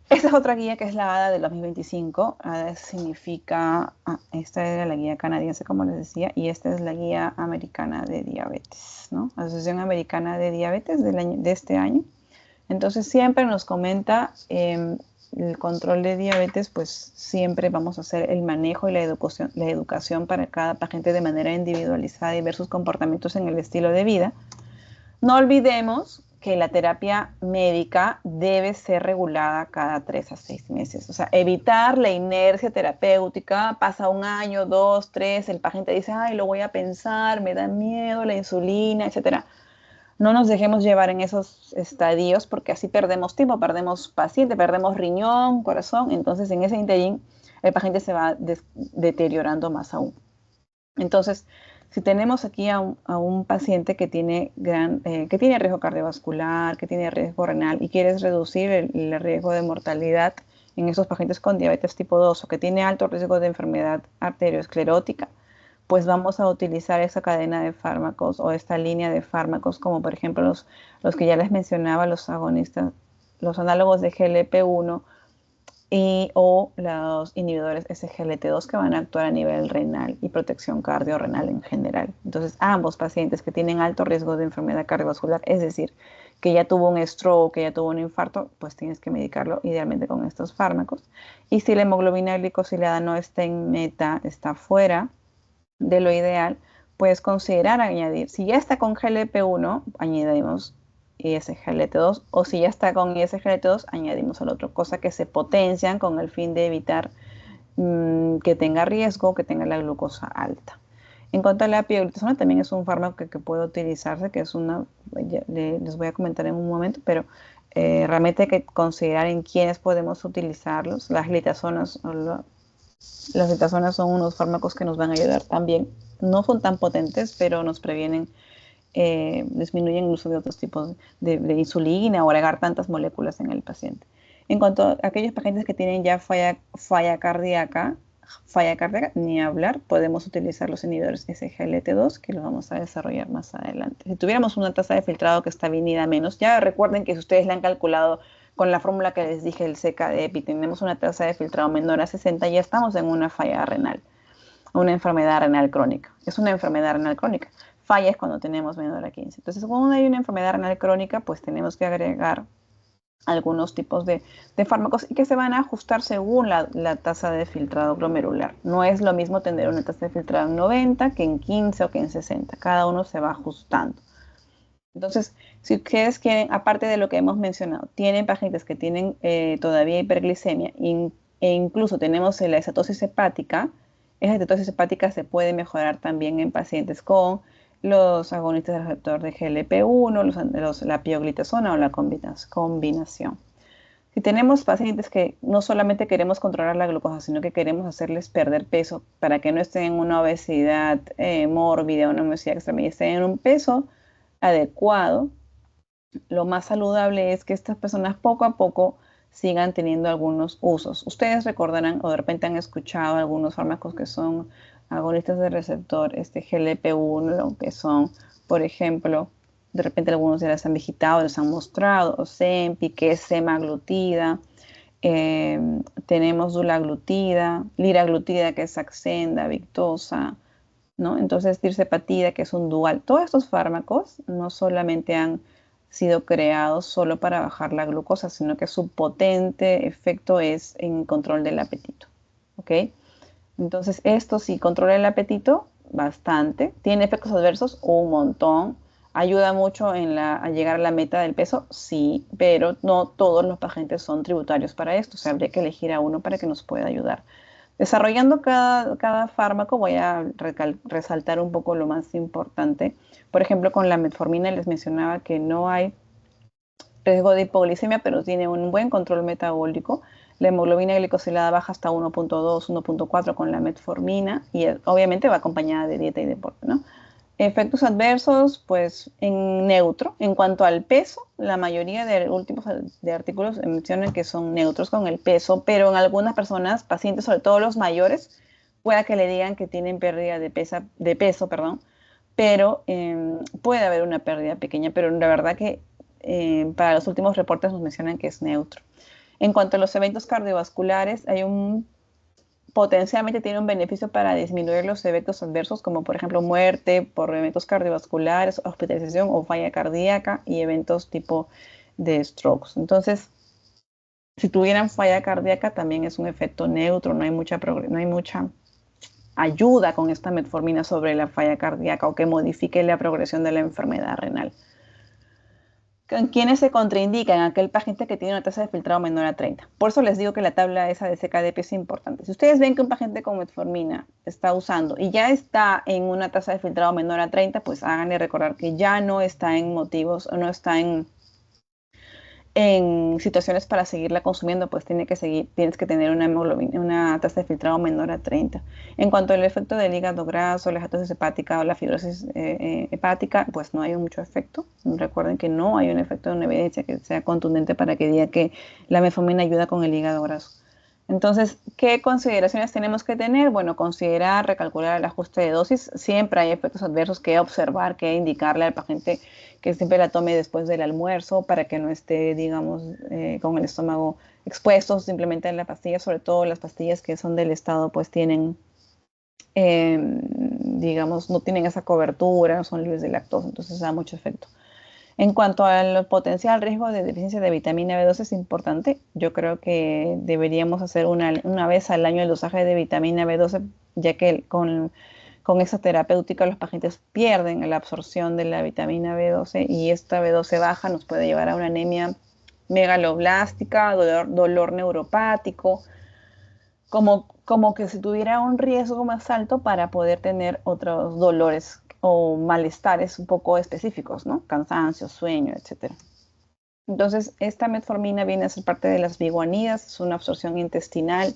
Esta es otra guía que es la ADA del 2025. ADA significa, esta era la guía canadiense, como les decía, y esta es la guía americana de diabetes, ¿no? Asociación Americana de Diabetes de este año. Entonces siempre nos comenta el control de diabetes, pues siempre vamos a hacer el manejo y la educación para cada paciente de manera individualizada y ver sus comportamientos en el estilo de vida. No olvidemos que la terapia médica debe ser regulada cada 3 a 6 meses. O sea, evitar la inercia terapéutica. Pasa un año, 2, 3, el paciente dice, ay, lo voy a pensar, me da miedo la insulina, etcétera. No nos dejemos llevar en esos estadios porque así perdemos tiempo, perdemos paciente, perdemos riñón, corazón. Entonces, en ese interín, el paciente se va deteriorando más aún. Entonces, si tenemos aquí a un paciente que tiene, que tiene riesgo cardiovascular, que tiene riesgo renal y quieres reducir el riesgo de mortalidad en esos pacientes con diabetes tipo 2 o que tiene alto riesgo de enfermedad arteriosclerótica, pues vamos a utilizar esa cadena de fármacos o esta línea de fármacos, como por ejemplo los que ya les mencionaba, los agonistas, los análogos de GLP-1 o los inhibidores SGLT2 que van a actuar a nivel renal y protección cardiorrenal en general. Entonces, ambos pacientes que tienen alto riesgo de enfermedad cardiovascular, es decir, que ya tuvo un stroke, que ya tuvo un infarto, pues tienes que medicarlo idealmente con estos fármacos. Y si la hemoglobina glicosilada no está en meta, está fuera de lo ideal, puedes considerar añadir, si ya está con GLP-1, añadimos ISGLT2, o si ya está con ISGLT2, añadimos el otro, cosa que se potencian con el fin de evitar que tenga riesgo, que tenga la glucosa alta. En cuanto a la pioglitazona, también es un fármaco que puede utilizarse, que es una, les voy a comentar en un momento, pero realmente hay que considerar en quiénes podemos utilizarlos. Las glitazonas las glitazonas son unos fármacos que nos van a ayudar también. No son tan potentes, pero nos previenen, disminuyen el uso de otros tipos de insulina o agregar tantas moléculas en el paciente. En cuanto a aquellos pacientes que tienen ya falla cardíaca, ni hablar, podemos utilizar los inhibidores SGLT2, que los vamos a desarrollar más adelante. Si tuviéramos una tasa de filtrado que está venida menos, ya recuerden que si ustedes la han calculado con la fórmula que les dije, el CKD-EPI, tenemos una tasa de filtrado menor a 60, ya estamos en una falla renal, una enfermedad renal crónica. Es una enfermedad renal crónica. Falla es cuando tenemos menor a 15. Entonces, cuando hay una enfermedad renal crónica, pues tenemos que agregar algunos tipos de fármacos y que se van a ajustar según la tasa de filtrado glomerular. No es lo mismo tener una tasa de filtrado en 90 que en 15 o que en 60. Cada uno se va ajustando. Entonces, si ustedes quieren, aparte de lo que hemos mencionado, tienen pacientes que tienen todavía hiperglicemia e incluso tenemos la cetosis hepática, esa cetosis hepática se puede mejorar también en pacientes con los agonistas del receptor de GLP-1, la pioglitazona o la combinación. Si tenemos pacientes que no solamente queremos controlar la glucosa, sino que queremos hacerles perder peso para que no estén en una obesidad mórbida, una obesidad extrema, y estén en un peso adecuado, lo más saludable es que estas personas poco a poco sigan teniendo algunos usos. Ustedes recordarán o de repente han escuchado algunos fármacos que son agonistas del receptor GLP-1, que son, por ejemplo, de repente algunos ya les han visitado, les han mostrado, Ozempic, que es semaglutida, tenemos dulaglutida, liraglutida, que es Saxenda, Victoza, ¿no? Entonces, tirzepatida, que es un dual. Todos estos fármacos no solamente han sido creados solo para bajar la glucosa, sino que su potente efecto es en control del apetito, ¿ok? Entonces, esto sí controla el apetito bastante, tiene efectos adversos un montón, ayuda mucho a llegar a la meta del peso, sí, pero no todos los pacientes son tributarios para esto, o sea, habría que elegir a uno para que nos pueda ayudar. Desarrollando cada fármaco voy a resaltar un poco lo más importante. Por ejemplo, con la metformina les mencionaba que no hay riesgo de hipoglicemia, pero tiene un buen control metabólico. La hemoglobina glicosilada baja hasta 1.2, 1.4 con la metformina y obviamente va acompañada de dieta y deporte, ¿no? Efectos adversos, pues en neutro. En cuanto al peso, la mayoría de últimos de artículos mencionan que son neutros con el peso, pero en algunas personas, pacientes, sobre todo los mayores, pueda que le digan que tienen pérdida de peso, perdón, pero puede haber una pérdida pequeña, pero la verdad que para los últimos reportes nos mencionan que es neutro. En cuanto a los eventos cardiovasculares, potencialmente tiene un beneficio para disminuir los efectos adversos, como por ejemplo muerte por eventos cardiovasculares, hospitalización o falla cardíaca y eventos tipo de strokes. Entonces, si tuvieran falla cardíaca, también es un efecto neutro, no hay mucha ayuda con esta metformina sobre la falla cardíaca o que modifique la progresión de la enfermedad renal. ¿Con quiénes se contraindican? Aquel paciente que tiene una tasa de filtrado menor a 30. Por eso les digo que la tabla esa de CKDP es importante. Si ustedes ven que un paciente con metformina está usando y ya está en una tasa de filtrado menor a 30, pues háganle recordar que ya no está en motivos o no está en situaciones para seguirla consumiendo, pues tienes que tener una tasa de filtrado menor a 30. En cuanto al efecto del hígado graso, la hepatosis hepática o la fibrosis hepática, pues no hay mucho efecto. Recuerden que no hay un efecto de una evidencia que sea contundente para que diga que la metformina ayuda con el hígado graso. Entonces, ¿qué consideraciones tenemos que tener? Bueno, considerar, recalcular el ajuste de dosis. Siempre hay efectos adversos que observar, que indicarle al paciente que siempre la tome después del almuerzo para que no esté, digamos, con el estómago expuesto simplemente en la pastilla. Sobre todo las pastillas que son del estado, pues tienen, digamos, no tienen esa cobertura, no son libres de lactosa, entonces da mucho efecto. En cuanto al potencial riesgo de deficiencia de vitamina B12 es importante. Yo creo que deberíamos hacer una vez al año el dosaje de vitamina B12, ya que con esa terapéutica los pacientes pierden la absorción de la vitamina B12 y esta B12 baja nos puede llevar a una anemia megaloblástica, dolor neuropático, como que si tuviera un riesgo más alto para poder tener otros dolores o malestares un poco específicos, ¿no? Cansancio, sueño, etcétera. Entonces, esta metformina viene a ser parte de las biguanidas, es una absorción intestinal,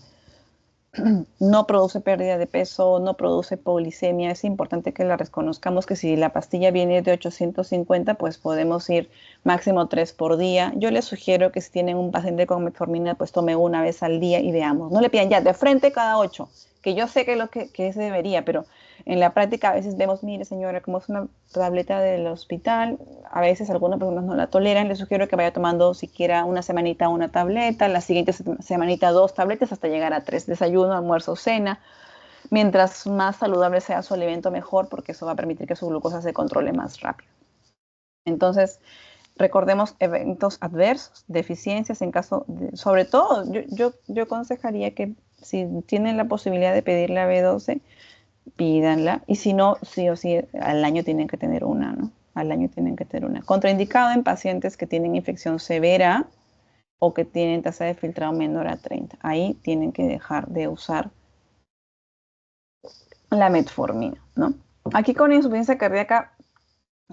no produce pérdida de peso, no produce hipoglicemia. Es importante que la reconozcamos, que si la pastilla viene de 850, pues podemos ir máximo 3 por día. Yo les sugiero que si tienen un paciente con metformina, pues tome una vez al día y veamos. No le pidan ya de frente cada 8, que yo sé que se debería, pero en la práctica a veces vemos, mire señora, como es una tableta del hospital, a veces algunas personas no la toleran, les sugiero que vaya tomando siquiera una semanita una tableta, la siguiente semanita 2 tabletas hasta llegar a 3, desayuno, almuerzo, cena. Mientras más saludable sea su alimento, mejor, porque eso va a permitir que su glucosa se controle más rápido. Entonces, recordemos eventos adversos, deficiencias en caso de, sobre todo, yo aconsejaría que si tienen la posibilidad de pedir la B12, pídanla, y si no, sí o sí, al año tienen que tener una, ¿no? Al año tienen que tener una. Contraindicado en pacientes que tienen infección severa o que tienen tasa de filtrado menor a 30. Ahí tienen que dejar de usar la metformina, ¿no? Aquí con insuficiencia cardíaca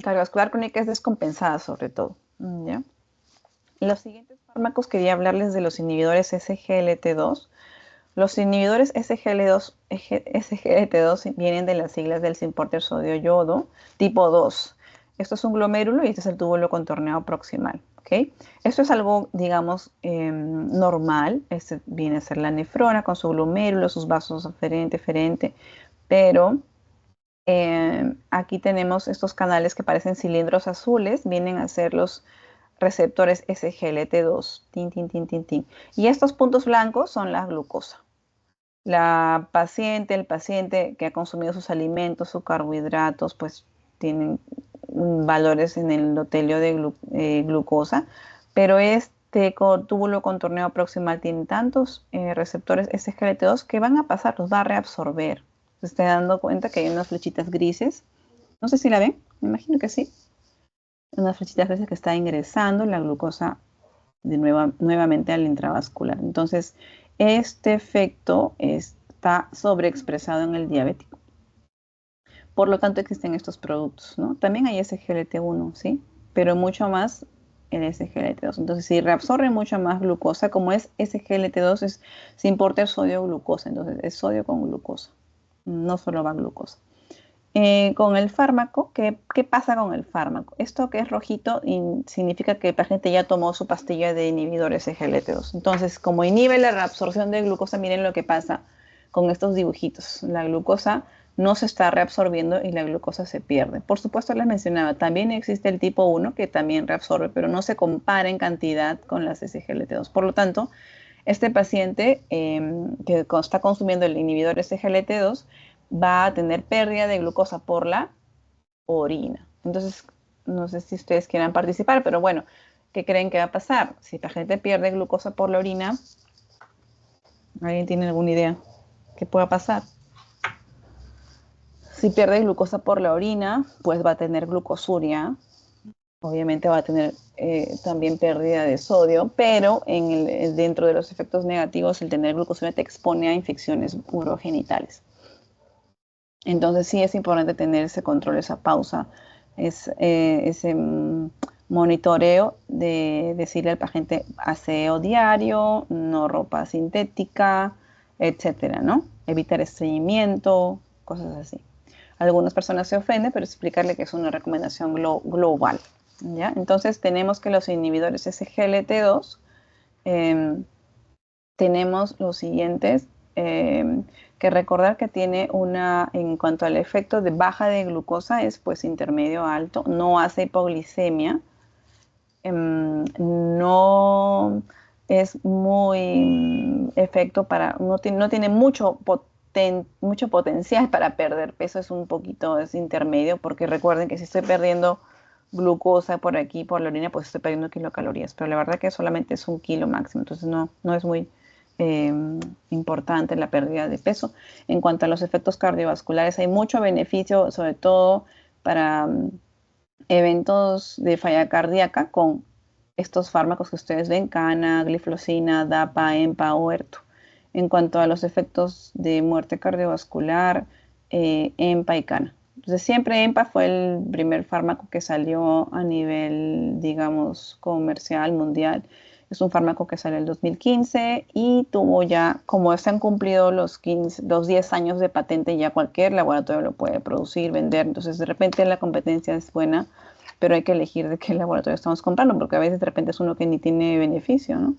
cardiovascular crónica es descompensada sobre todo, ¿ya? Los siguientes fármacos quería hablarles de los inhibidores SGLT2. Los inhibidores SGLT2 vienen de las siglas del simporter sodio-yodo tipo 2. Esto es un glomérulo y este es el túbulo contorneado proximal. ¿Okay? Esto es algo, digamos, normal. Este viene a ser la nefrona con su glomérulo, sus vasos aferente, eferente, pero aquí tenemos estos canales que parecen cilindros azules, vienen a ser los receptores SGLT2. Tin, tin, tin, tin, tin. Y estos puntos blancos son la glucosa. El paciente que ha consumido sus alimentos, sus carbohidratos, pues tienen valores en el endotelio de glucosa, pero este túbulo contorneado proximal tiene tantos receptores SGLT2 que van a pasar, los va a reabsorber. Se está dando cuenta que hay unas flechitas grises. No sé si la ven, me imagino que sí. Unas flechitas grises que está ingresando la glucosa nuevamente al intravascular. Entonces, este efecto está sobreexpresado en el diabético. Por lo tanto, existen estos productos, ¿no? También hay SGLT1, ¿sí? Pero mucho más el SGLT2. Entonces, si reabsorbe mucho más glucosa, como es SGLT2, se importa el sodio-glucosa. Entonces, es sodio con glucosa. No solo va glucosa. Con el fármaco, ¿qué pasa con el fármaco? Esto que es rojito significa que el paciente ya tomó su pastilla de inhibidores SGLT2. Entonces, como inhibe la reabsorción de glucosa, miren lo que pasa con estos dibujitos. La glucosa no se está reabsorbiendo y la glucosa se pierde. Por supuesto, les mencionaba, también existe el tipo 1 que también reabsorbe, pero no se compara en cantidad con las SGLT2. Por lo tanto, este paciente que está consumiendo el inhibidor SGLT2 va a tener pérdida de glucosa por la orina. Entonces, no sé si ustedes quieran participar, pero bueno, ¿qué creen que va a pasar? Si el paciente pierde glucosa por la orina, ¿alguien tiene alguna idea qué pueda pasar? Si pierde glucosa por la orina, pues va a tener glucosuria, obviamente va a tener también pérdida de sodio, pero dentro de los efectos negativos, el tener glucosuria te expone a infecciones urogenitales. Entonces sí es importante tener ese control, esa pausa, ese monitoreo de decirle al paciente aseo diario, no ropa sintética, etcétera, ¿no? Evitar estreñimiento, cosas así. Algunas personas se ofenden, pero explicarle que es una recomendación global, ¿ya? Entonces tenemos que los inhibidores SGLT2 tenemos los siguientes, que recordar que tiene en cuanto al efecto de baja de glucosa, es pues intermedio alto, no hace hipoglicemia, no es muy efecto no tiene mucho potencial para perder peso, es intermedio, porque recuerden que si estoy perdiendo glucosa por aquí, por la orina, pues estoy perdiendo kilocalorías, pero la verdad que solamente es 1 kilo máximo, entonces no es muy eh, importante la pérdida de peso. En cuanto a los efectos cardiovasculares, hay mucho beneficio, sobre todo para eventos de falla cardíaca con estos fármacos que ustedes ven, cana, gliflozina, DAPA, EMPA o ERTO. En cuanto a los efectos de muerte cardiovascular, EMPA y cana. Entonces siempre EMPA fue el primer fármaco que salió a nivel, digamos, comercial, mundial. Es un fármaco que salió en el 2015 y tuvo ya, como se han cumplido los 10 años de patente, ya cualquier laboratorio lo puede producir, vender. Entonces de repente la competencia es buena, pero hay que elegir de qué laboratorio estamos comprando, porque a veces de repente es uno que ni tiene beneficio, ¿no?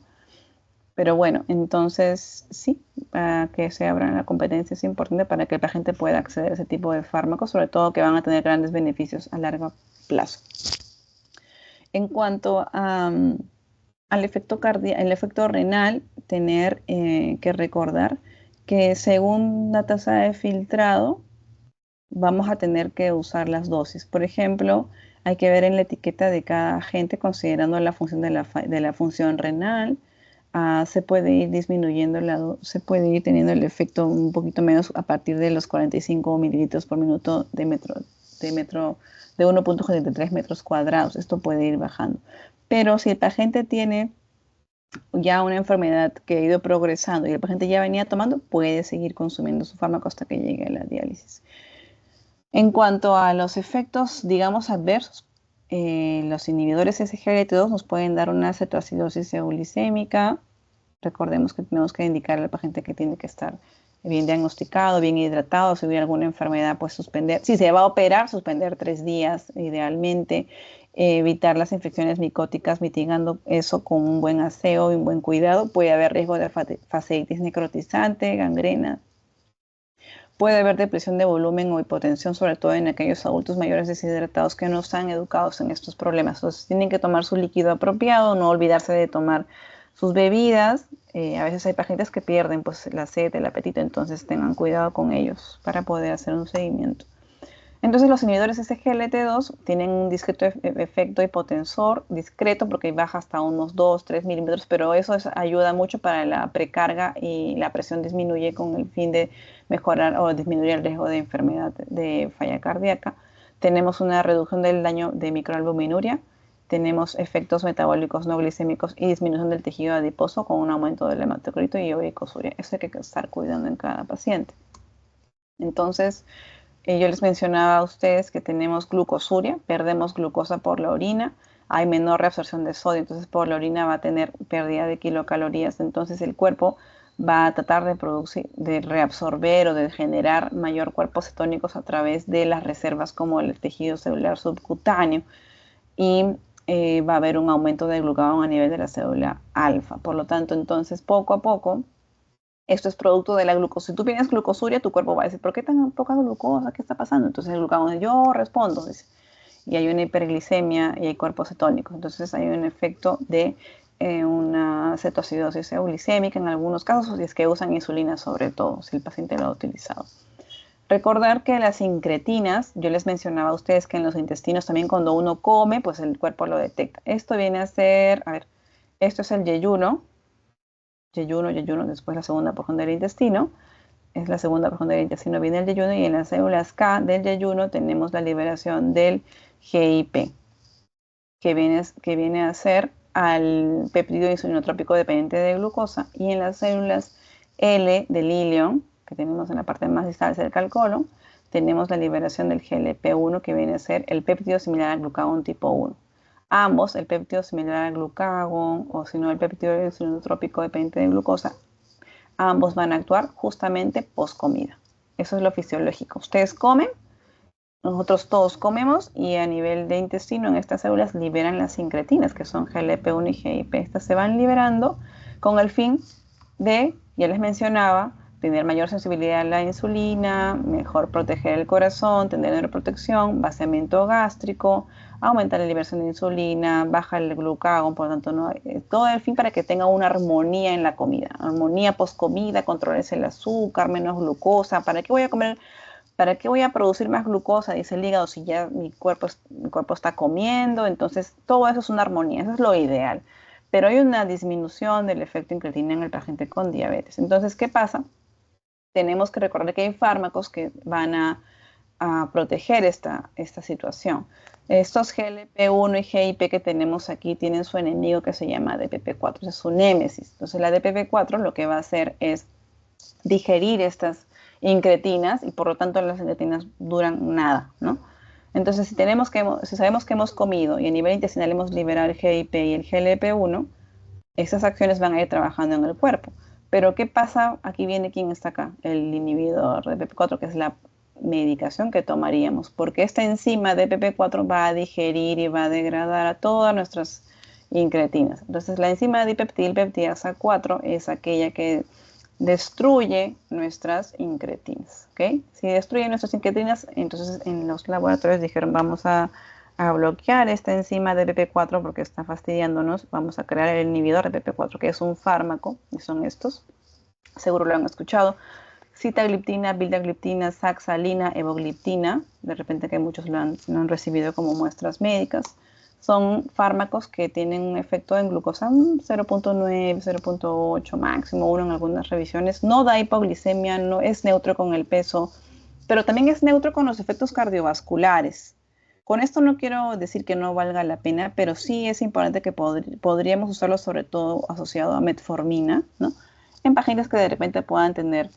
Pero bueno, entonces sí, para que se abra la competencia es importante para que la gente pueda acceder a ese tipo de fármacos, sobre todo que van a tener grandes beneficios a largo plazo. En cuanto al efecto el efecto renal, tener que recordar que según la tasa de filtrado, vamos a tener que usar las dosis. Por ejemplo, hay que ver en la etiqueta de cada agente considerando la función de la función renal. Se puede ir disminuyendo, se puede ir teniendo el efecto un poquito menos a partir de los 45 mililitros por minuto de 1.73 metros cuadrados. Esto puede ir bajando. Pero si el paciente tiene ya una enfermedad que ha ido progresando y el paciente ya venía tomando, puede seguir consumiendo su fármaco hasta que llegue a la diálisis. En cuanto a los efectos, digamos, adversos, los inhibidores SGLT2 nos pueden dar una cetoacidosis euglicémica. Recordemos que tenemos que indicarle al paciente que tiene que estar bien diagnosticado, bien hidratado. Si hubiera alguna enfermedad, pues suspender. Si se va a operar, suspender 3 días idealmente. Evitar las infecciones micóticas, mitigando eso con un buen aseo y un buen cuidado. Puede haber riesgo de fasciitis necrotizante, gangrena. Puede haber depresión de volumen o hipotensión, sobre todo en aquellos adultos mayores deshidratados que no están educados en estos problemas. Entonces, tienen que tomar su líquido apropiado, no olvidarse de tomar sus bebidas. A veces hay pacientes que pierden pues, la sed, el apetito, entonces tengan cuidado con ellos para poder hacer un seguimiento. Entonces los inhibidores SGLT2 tienen un discreto efecto hipotensor, discreto porque baja hasta unos 2-3 milímetros, pero eso ayuda mucho para la precarga y la presión disminuye con el fin de mejorar o disminuir el riesgo de enfermedad de falla cardíaca. Tenemos una reducción del daño de microalbuminuria, tenemos efectos metabólicos no glicémicos y disminución del tejido adiposo con un aumento del hematocrito y uricosuria. Eso hay que estar cuidando en cada paciente. Entonces, yo les mencionaba a ustedes que tenemos glucosuria, perdemos glucosa por la orina, hay menor reabsorción de sodio, entonces por la orina va a tener pérdida de kilocalorías, entonces el cuerpo va a tratar de reabsorber o de generar mayor cuerpos cetónicos a través de las reservas como el tejido celular subcutáneo y va a haber un aumento de glucagón a nivel de la célula alfa. Por lo tanto, entonces poco a poco Esto es producto de la glucosa. Si tú tienes glucosuria, tu cuerpo va a decir, ¿por qué tan poca glucosa? ¿Qué está pasando? Entonces el glucagón dice, yo respondo, dice, y hay una hiperglicemia y hay cuerpos cetónicos. Entonces hay un efecto de una cetoacidosis euglicémica en algunos casos, y es que usan insulina sobre todo, si el paciente lo ha utilizado. Recordar que las incretinas, yo les mencionaba a ustedes que en los intestinos también cuando uno come, pues el cuerpo lo detecta. Esto viene a ser, a ver, esto es el yeyuno, después la segunda porción del intestino, es la segunda porción del intestino, viene el yeyuno, y en las células K del yeyuno tenemos la liberación del GIP, que viene a ser al péptido insulinotrópico dependiente de glucosa, y en las células L del ilion, que tenemos en la parte más distal cerca del colon, tenemos la liberación del GLP-1, que viene a ser el péptido similar al glucagón tipo 1. Ambos, el péptido similar al glucagón o si no el péptido insulinotrópico dependiente de glucosa, ambos van a actuar justamente post comida. Eso es lo fisiológico. Ustedes comen, nosotros todos comemos, y a nivel de intestino en estas células liberan las incretinas, que son GLP-1 y GIP. Estas se van liberando con el fin de, ya les mencionaba, tener mayor sensibilidad a la insulina, mejor proteger el corazón, tener neuroprotección, vaciamiento gástrico, aumentar la liberación de insulina, baja el glucagón, por lo tanto, no, todo el fin para que tenga una armonía en la comida, armonía post comida, controles el azúcar, menos glucosa. ¿Para qué voy a comer? ¿Para qué voy a producir más glucosa? Dice el hígado, si ya mi cuerpo está comiendo. Entonces, todo eso es una armonía, eso es lo ideal. Pero hay una disminución del efecto incretina en el paciente con diabetes. Entonces, ¿qué pasa? Tenemos que recordar que hay fármacos que van a proteger esta situación. Estos GLP-1 y GIP que tenemos aquí tienen su enemigo que se llama DPP-4, es su némesis. Entonces, la DPP-4 lo que va a hacer es digerir estas incretinas, y por lo tanto las incretinas duran nada, ¿no? Entonces, si sabemos que hemos comido y a nivel intestinal hemos liberado el GIP y el GLP-1, esas acciones van a ir trabajando en el cuerpo. Pero ¿qué pasa? Aquí viene quién está acá, el inhibidor de PP4, que es la medicación que tomaríamos, porque esta enzima de PP4 va a digerir y va a degradar a todas nuestras incretinas. Entonces, la enzima dipeptilpeptidasa 4 es aquella que destruye nuestras incretinas, ¿ok? Si destruye nuestras incretinas, entonces en los laboratorios dijeron, vamos a bloquear esta enzima de PP4 porque está fastidiándonos, vamos a crear el inhibidor de PP4, que es un fármaco, y son estos, seguro lo han escuchado: sitagliptina, vildagliptina, saxalina, evogliptina, de repente que muchos lo han recibido como muestras médicas. Son fármacos que tienen un efecto en glucosa 0.9, 0.8 máximo 1 en algunas revisiones. No da hipoglicemia, no es neutro con el peso, pero también es neutro con los efectos cardiovasculares. Con esto no quiero decir que no valga la pena, pero sí es importante que podríamos usarlo sobre todo asociado a metformina, ¿no? En pacientes que de repente puedan tener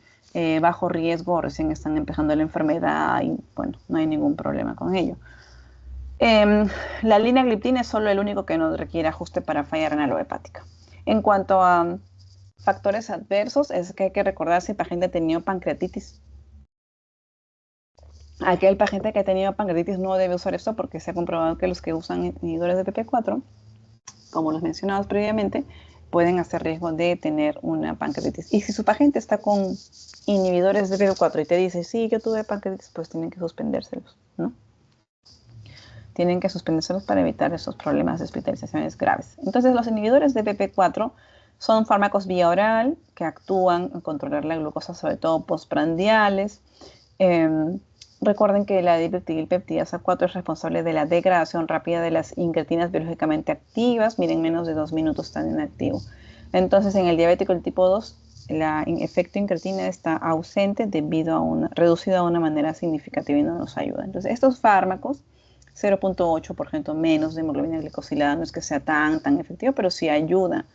bajo riesgo, recién están empezando la enfermedad y bueno, no hay ningún problema con ello. La linagliptina es solo el único que no requiere ajuste para falla renal o hepática. En cuanto a factores adversos, es que hay que recordar si el paciente ha tenido pancreatitis. Aquel paciente que ha tenido pancreatitis no debe usar esto porque se ha comprobado que los que usan inhibidores de PP4, como los mencionados previamente, pueden hacer riesgo de tener una pancreatitis. Y si su paciente está con inhibidores de PP4 y te dice, sí, yo tuve pancreatitis, pues tienen que suspendérselos, ¿no? Tienen que suspendérselos para evitar esos problemas de hospitalizaciones graves. Entonces, los inhibidores de PP4 son fármacos vía oral que actúan en controlar la glucosa, sobre todo postprandiales. Recuerden que la dipeptidilpeptidasa 4 es responsable de la degradación rápida de las incretinas biológicamente activas. Miren, menos de 2 minutos están en activo. Entonces, en el diabético del tipo 2, el efecto incretina está ausente reducido a una manera significativa y no nos ayuda. Entonces, estos fármacos, 0.8% menos de hemoglobina glicosilada, no es que sea tan efectivo, pero sí ayuda,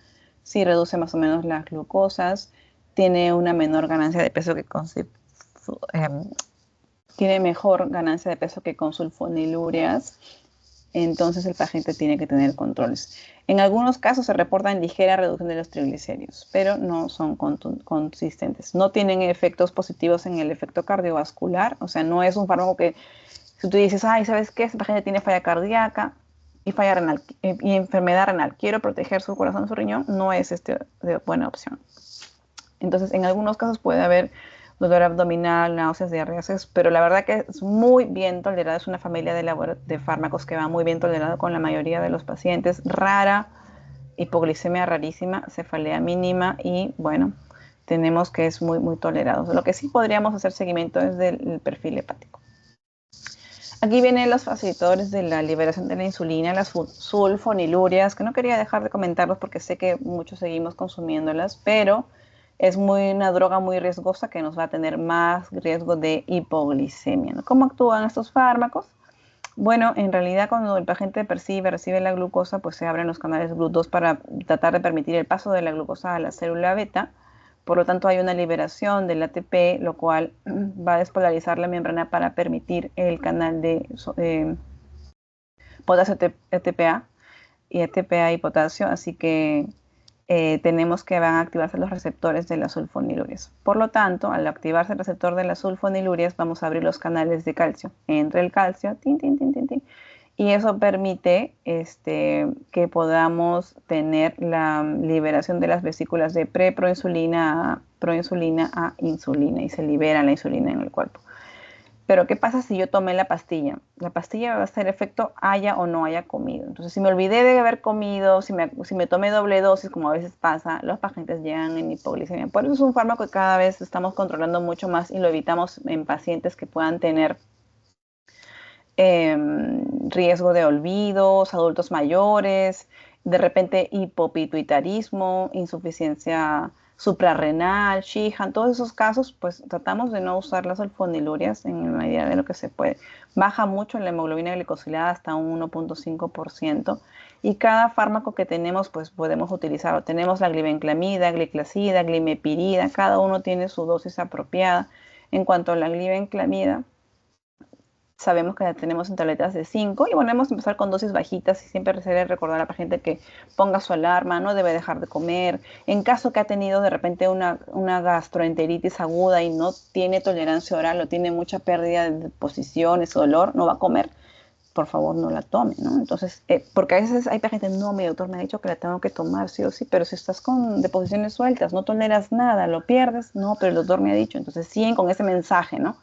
sí reduce más o menos las glucosas, tiene una menor ganancia de peso que tiene mejor ganancia de peso que con sulfonilúreas. Entonces el paciente tiene que tener controles. En algunos casos se reportan ligera reducción de los triglicéridos, pero no son consistentes. No tienen efectos positivos en el efecto cardiovascular, o sea, no es un fármaco que si tú dices, ay, ¿sabes qué? Esta paciente tiene falla cardíaca y falla renal y enfermedad renal, quiero proteger su corazón, su riñón, no es de buena opción. Entonces, en algunos casos puede haber dolor abdominal, náuseas, diarreas, pero la verdad que es muy bien tolerada. Es una familia de fármacos que va muy bien tolerada con la mayoría de los pacientes. Rara, hipoglicemia rarísima, cefalea mínima y bueno, tenemos que es muy, muy tolerado. Lo que sí podríamos hacer seguimiento es del perfil hepático. Aquí vienen los facilitadores de la liberación de la insulina, las sulfonilurias, que no quería dejar de comentarlos porque sé que muchos seguimos consumiéndolas, pero es una droga muy riesgosa que nos va a tener más riesgo de hipoglicemia, ¿no? ¿Cómo actúan estos fármacos? Bueno, en realidad cuando el paciente recibe la glucosa, pues se abren los canales GLUT2 para tratar de permitir el paso de la glucosa a la célula beta. Por lo tanto, hay una liberación del ATP, lo cual va a despolarizar la membrana para permitir el canal de potasio ATPA y ATPA y potasio. Así que tenemos que van a activarse los receptores de las sulfonilurias. Por lo tanto, al activarse el receptor de las sulfonilurias, vamos a abrir los canales de calcio. Entra el calcio, tin, tin, tin, tin, tin, y eso permite que podamos tener la liberación de las vesículas de preproinsulina a proinsulina a insulina y se libera la insulina en el cuerpo. Pero ¿qué pasa si yo tomé la pastilla? La pastilla va a hacer efecto haya o no haya comido. Entonces, si me olvidé de haber comido, si me tomé doble dosis, como a veces pasa, los pacientes llegan en hipoglicemia. Por eso es un fármaco que cada vez estamos controlando mucho más y lo evitamos en pacientes que puedan tener riesgo de olvidos, adultos mayores, de repente hipopituitarismo, insuficiencia suprarrenal, Sheehan, todos esos casos, pues tratamos de no usar las sulfonilurias en la medida de lo que se puede. Baja mucho la hemoglobina glicosilada hasta un 1.5% y cada fármaco que tenemos, pues podemos utilizarlo. Tenemos la glibenclamida, gliclazida, glimepirida, cada uno tiene su dosis apropiada. En cuanto a la glibenclamida, sabemos que la tenemos en tabletas de 5 y volvemos a empezar con dosis bajitas y siempre se debe recordar a la paciente que ponga su alarma, no debe dejar de comer. En caso que ha tenido de repente una gastroenteritis aguda y no tiene tolerancia oral o tiene mucha pérdida de posiciones o dolor, no va a comer, por favor no la tome, ¿no? Entonces, porque a veces hay pacientes, no, mi doctor me ha dicho que la tengo que tomar sí o sí, pero si estás con deposiciones sueltas, no toleras nada, lo pierdes, no, pero el doctor me ha dicho, entonces siguen con ese mensaje, ¿no?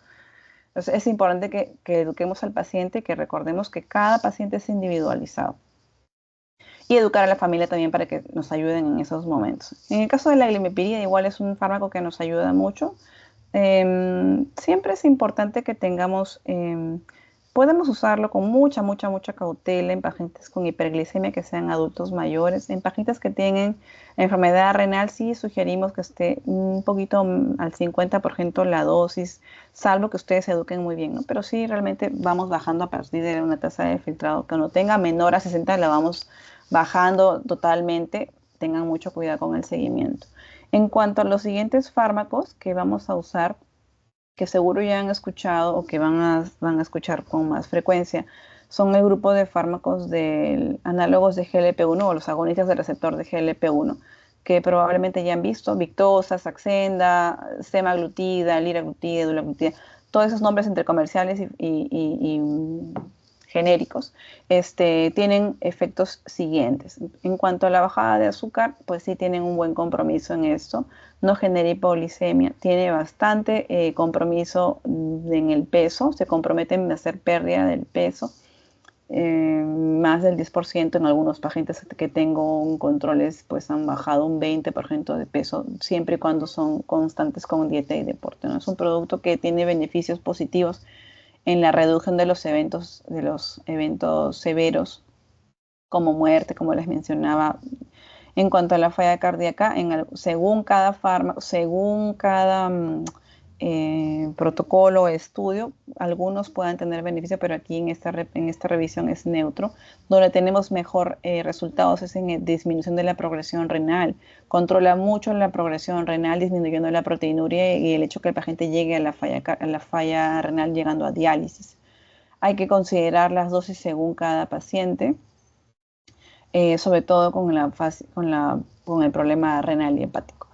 Entonces es importante que eduquemos al paciente y que recordemos que cada paciente es individualizado. Y educar a la familia también para que nos ayuden en esos momentos. En el caso de la glimepirida, igual es un fármaco que nos ayuda mucho. Siempre es importante que tengamos, podemos usarlo con mucha, mucha, mucha cautela en pacientes con hiperglicemia que sean adultos mayores. En pacientes que tienen enfermedad renal, sí sugerimos que esté un poquito al 50% la dosis, salvo que ustedes se eduquen muy bien, ¿no? Pero sí, realmente vamos bajando a partir de una tasa de filtrado que no tenga menor a 60, la vamos bajando totalmente. Tengan mucho cuidado con el seguimiento. En cuanto a los siguientes fármacos que vamos a usar, que seguro ya han escuchado o que van a escuchar con más frecuencia, son el grupo de fármacos análogos de GLP-1 o los agonistas del receptor de GLP-1, que probablemente ya han visto: Victoza, Saxenda, semaglutida, liraglutida, dulaglutida, todos esos nombres entre comerciales y genéricos, tienen efectos siguientes. En cuanto a la bajada de azúcar, pues sí tienen un buen compromiso en esto, no genera hipoglicemia, tiene bastante compromiso en el peso, se comprometen a hacer pérdida del peso, más del 10% en algunos pacientes que tengo controles, pues han bajado un 20% de peso, siempre y cuando son constantes con dieta y deporte, ¿no? Es un producto que tiene beneficios positivos en la reducción de los eventos severos, como muerte, como les mencionaba. En cuanto a la falla cardíaca, según cada fármaco, según cada protocolo o estudio, algunos puedan tener beneficio, pero aquí en esta revisión es neutro. Donde tenemos mejor resultados es en disminución de la progresión renal. Controla mucho la progresión renal, disminuyendo la proteinuria y el hecho que el paciente llegue a la falla renal llegando a diálisis. Hay que considerar las dosis según cada paciente, sobre todo con el problema renal y hepático.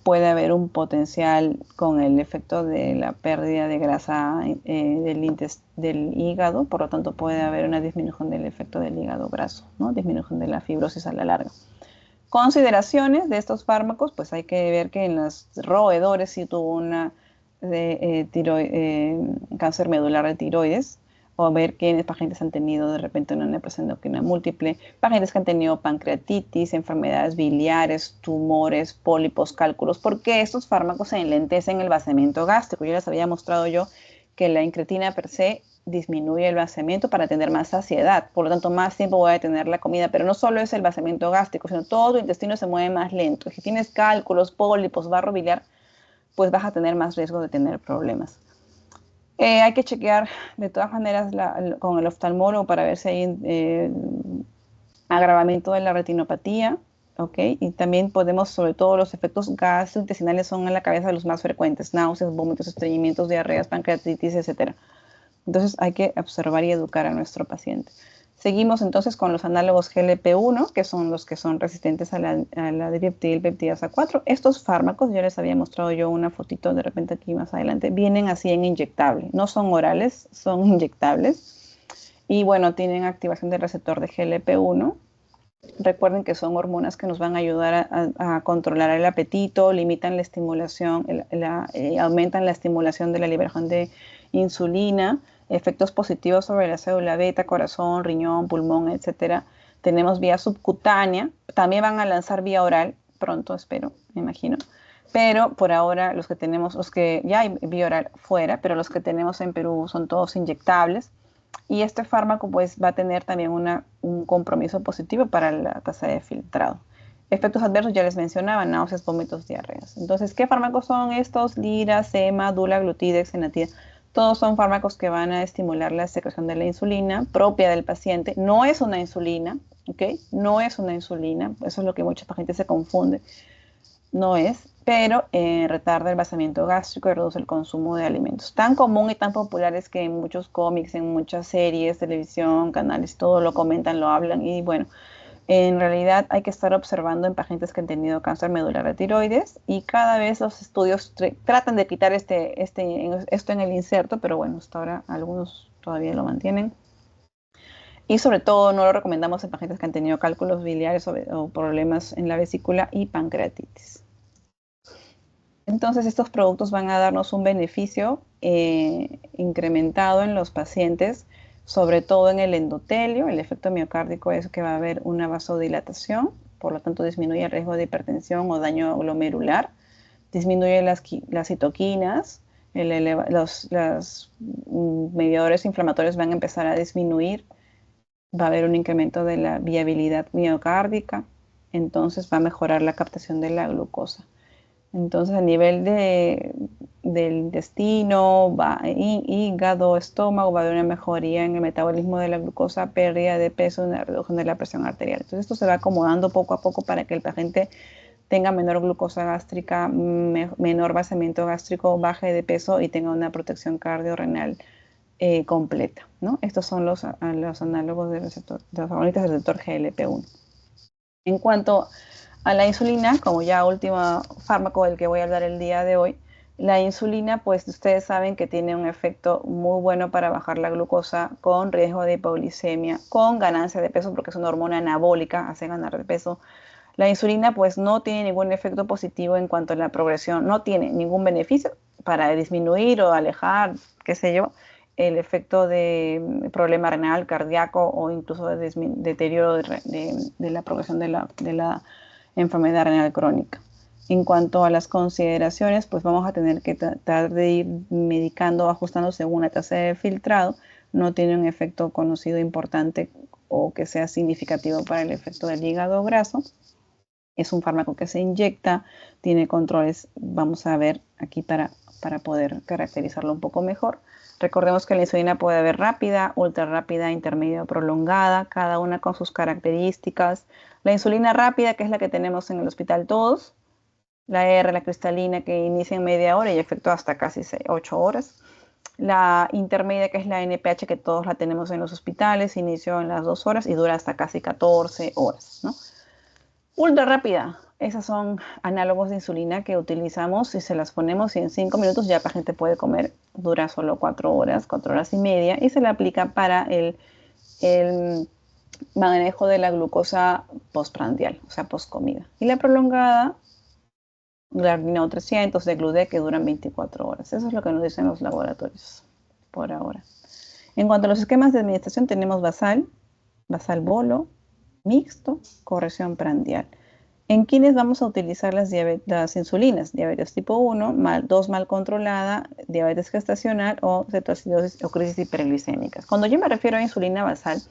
Puede haber un potencial con el efecto de la pérdida de grasa del hígado, por lo tanto puede haber una disminución del efecto del hígado graso, ¿no? Disminución de la fibrosis a la larga. Consideraciones de estos fármacos, pues hay que ver que en los roedores sí tuvo una cáncer medular de tiroides, o ver quiénes pacientes han tenido de repente una neoplasia endocrina múltiple, pacientes que han tenido pancreatitis, enfermedades biliares, tumores, pólipos, cálculos, porque estos fármacos enlentecen el vaciamiento gástrico. Yo les había mostrado que la incretina per se disminuye el vaciamiento para tener más saciedad, por lo tanto más tiempo voy a tener la comida, pero no solo es el vaciamiento gástrico, sino todo tu intestino se mueve más lento. Si tienes cálculos, pólipos, barro biliar, pues vas a tener más riesgo de tener problemas. Hay que chequear de todas maneras con el oftalmólogo para ver si hay agravamiento de la retinopatía, ¿ok? Y también podemos, sobre todo los efectos gastrointestinales son en la cabeza los más frecuentes, náuseas, vómitos, estreñimientos, diarreas, pancreatitis, etc. Entonces hay que observar y educar a nuestro paciente. Seguimos entonces con los análogos GLP-1, que son los que son resistentes a la dipeptidilpeptidasa 4. Estos fármacos, ya les había mostrado yo una fotito de repente aquí más adelante, vienen así en inyectable. No son orales, son inyectables. Y bueno, tienen activación del receptor de GLP-1. Recuerden que son hormonas que nos van a ayudar a controlar el apetito, limitan la estimulación, aumentan la estimulación de la liberación de insulina, efectos positivos sobre la célula beta, corazón, riñón, pulmón, etcétera. Tenemos vía subcutánea, también van a lanzar vía oral, pronto espero, me imagino. Pero por ahora los que ya hay vía oral fuera, pero los que tenemos en Perú son todos inyectables. Y este fármaco pues va a tener también un compromiso positivo para la tasa de filtrado. Efectos adversos ya les mencionaba, náuseas, vómitos, diarreas. Entonces, ¿qué fármacos son estos? Lira, sema, dulaglutida, enatida. Todos son fármacos que van a estimular la secreción de la insulina propia del paciente. No es una insulina, ¿ok? No es una insulina. Eso es lo que mucha gente se confunde. No es, pero retarda el vaciamiento gástrico y reduce el consumo de alimentos. Tan común y tan popular es que en muchos cómics, en muchas series, televisión, canales, todo lo comentan, lo hablan y bueno, en realidad hay que estar observando en pacientes que han tenido cáncer medular de tiroides y cada vez los estudios tratan de quitar esto en el inserto, pero bueno, hasta ahora algunos todavía lo mantienen. Y sobre todo no lo recomendamos en pacientes que han tenido cálculos biliares o problemas en la vesícula y pancreatitis. Entonces estos productos van a darnos un beneficio incrementado en los pacientes, sobre todo en el endotelio. El efecto miocárdico es que va a haber una vasodilatación, por lo tanto disminuye el riesgo de hipertensión o daño glomerular, disminuye las citoquinas, los mediadores inflamatorios van a empezar a disminuir, va a haber un incremento de la viabilidad miocárdica, entonces va a mejorar la captación de la glucosa. Entonces, a nivel del intestino, hígado, estómago, va a haber una mejoría en el metabolismo de la glucosa, pérdida de peso, una reducción de la presión arterial. Entonces, esto se va acomodando poco a poco para que el paciente tenga menor glucosa gástrica, menor vaciamiento gástrico, baje de peso y tenga una protección cardiorrenal completa, ¿no? Estos son los análogos del receptor, de los agonitas del receptor GLP-1. En cuanto a la insulina, como ya último fármaco del que voy a hablar el día de hoy, la insulina, pues ustedes saben que tiene un efecto muy bueno para bajar la glucosa con riesgo de hipoglicemia, con ganancia de peso, porque es una hormona anabólica, hace ganar de peso. La insulina, pues no tiene ningún efecto positivo en cuanto a la progresión, no tiene ningún beneficio para disminuir o alejar, qué sé yo, el efecto de problema renal, cardíaco o incluso de deterioro de la progresión de la enfermedad renal crónica. En cuanto a las consideraciones, pues vamos a tener que tratar de ir medicando, ajustando según la tasa de filtrado. No tiene un efecto conocido importante o que sea significativo para el efecto del hígado graso. Es un fármaco que se inyecta, tiene controles, vamos a ver aquí para poder caracterizarlo un poco mejor. Recordemos que la insulina puede haber rápida, ultra rápida, intermedia o prolongada, cada una con sus características. La insulina rápida, que es la que tenemos en el hospital todos, la R, la cristalina, que inicia en media hora y efectúa hasta casi 8 horas. La intermedia, que es la NPH, que todos la tenemos en los hospitales, inició en las 2 horas y dura hasta casi 14 horas, ¿no? Ultra rápida, esas son análogos de insulina que utilizamos y se las ponemos y en 5 minutos ya la paciente puede comer, dura solo 4 horas, 4 horas y media y se le aplica para manejo de la glucosa postprandial, o sea, postcomida. Y la prolongada, Glargine 300 de Glude, que duran 24 horas. Eso es lo que nos dicen los laboratorios por ahora. En cuanto a los esquemas de administración, tenemos basal bolo, mixto, corrección prandial. ¿En quiénes vamos a utilizar las insulinas? Diabetes tipo 1, 2 mal controlada, diabetes gestacional o cetoacidosis o crisis hiperglicémicas. Cuando yo me refiero a insulina basal,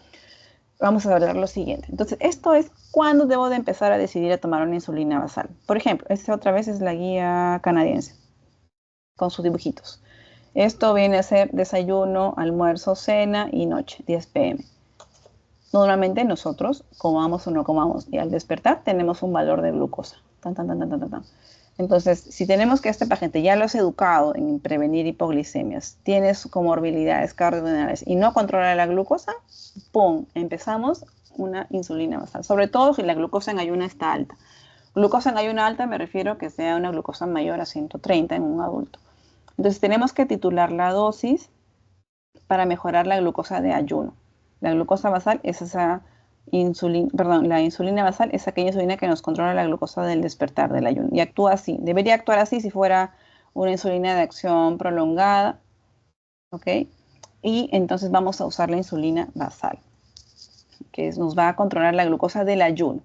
vamos a hablar lo siguiente. Entonces, esto es cuándo debo de empezar a decidir a tomar una insulina basal. Por ejemplo, esta otra vez es la guía canadiense, con sus dibujitos. Esto viene a ser desayuno, almuerzo, cena y noche, 10 pm. Normalmente nosotros, comamos o no comamos, y al despertar tenemos un valor de glucosa. Tan, tan, tan, tan, tan, tan. Entonces, si tenemos que este paciente ya lo has educado en prevenir hipoglicemias, tienes comorbilidades cardiorenales y no controla la glucosa, ¡pum! Empezamos una insulina basal. Sobre todo si la glucosa en ayuna está alta. Glucosa en ayuna alta me refiero que sea una glucosa mayor a 130 en un adulto. Entonces, tenemos que titular la dosis para mejorar la glucosa de ayuno. La glucosa basal es esa insulina, perdón, la insulina basal es aquella insulina que nos controla la glucosa del despertar del ayuno y actúa así. Debería actuar así si fuera una insulina de acción prolongada, ¿ok? Y entonces vamos a usar la insulina basal, que nos va a controlar la glucosa del ayuno.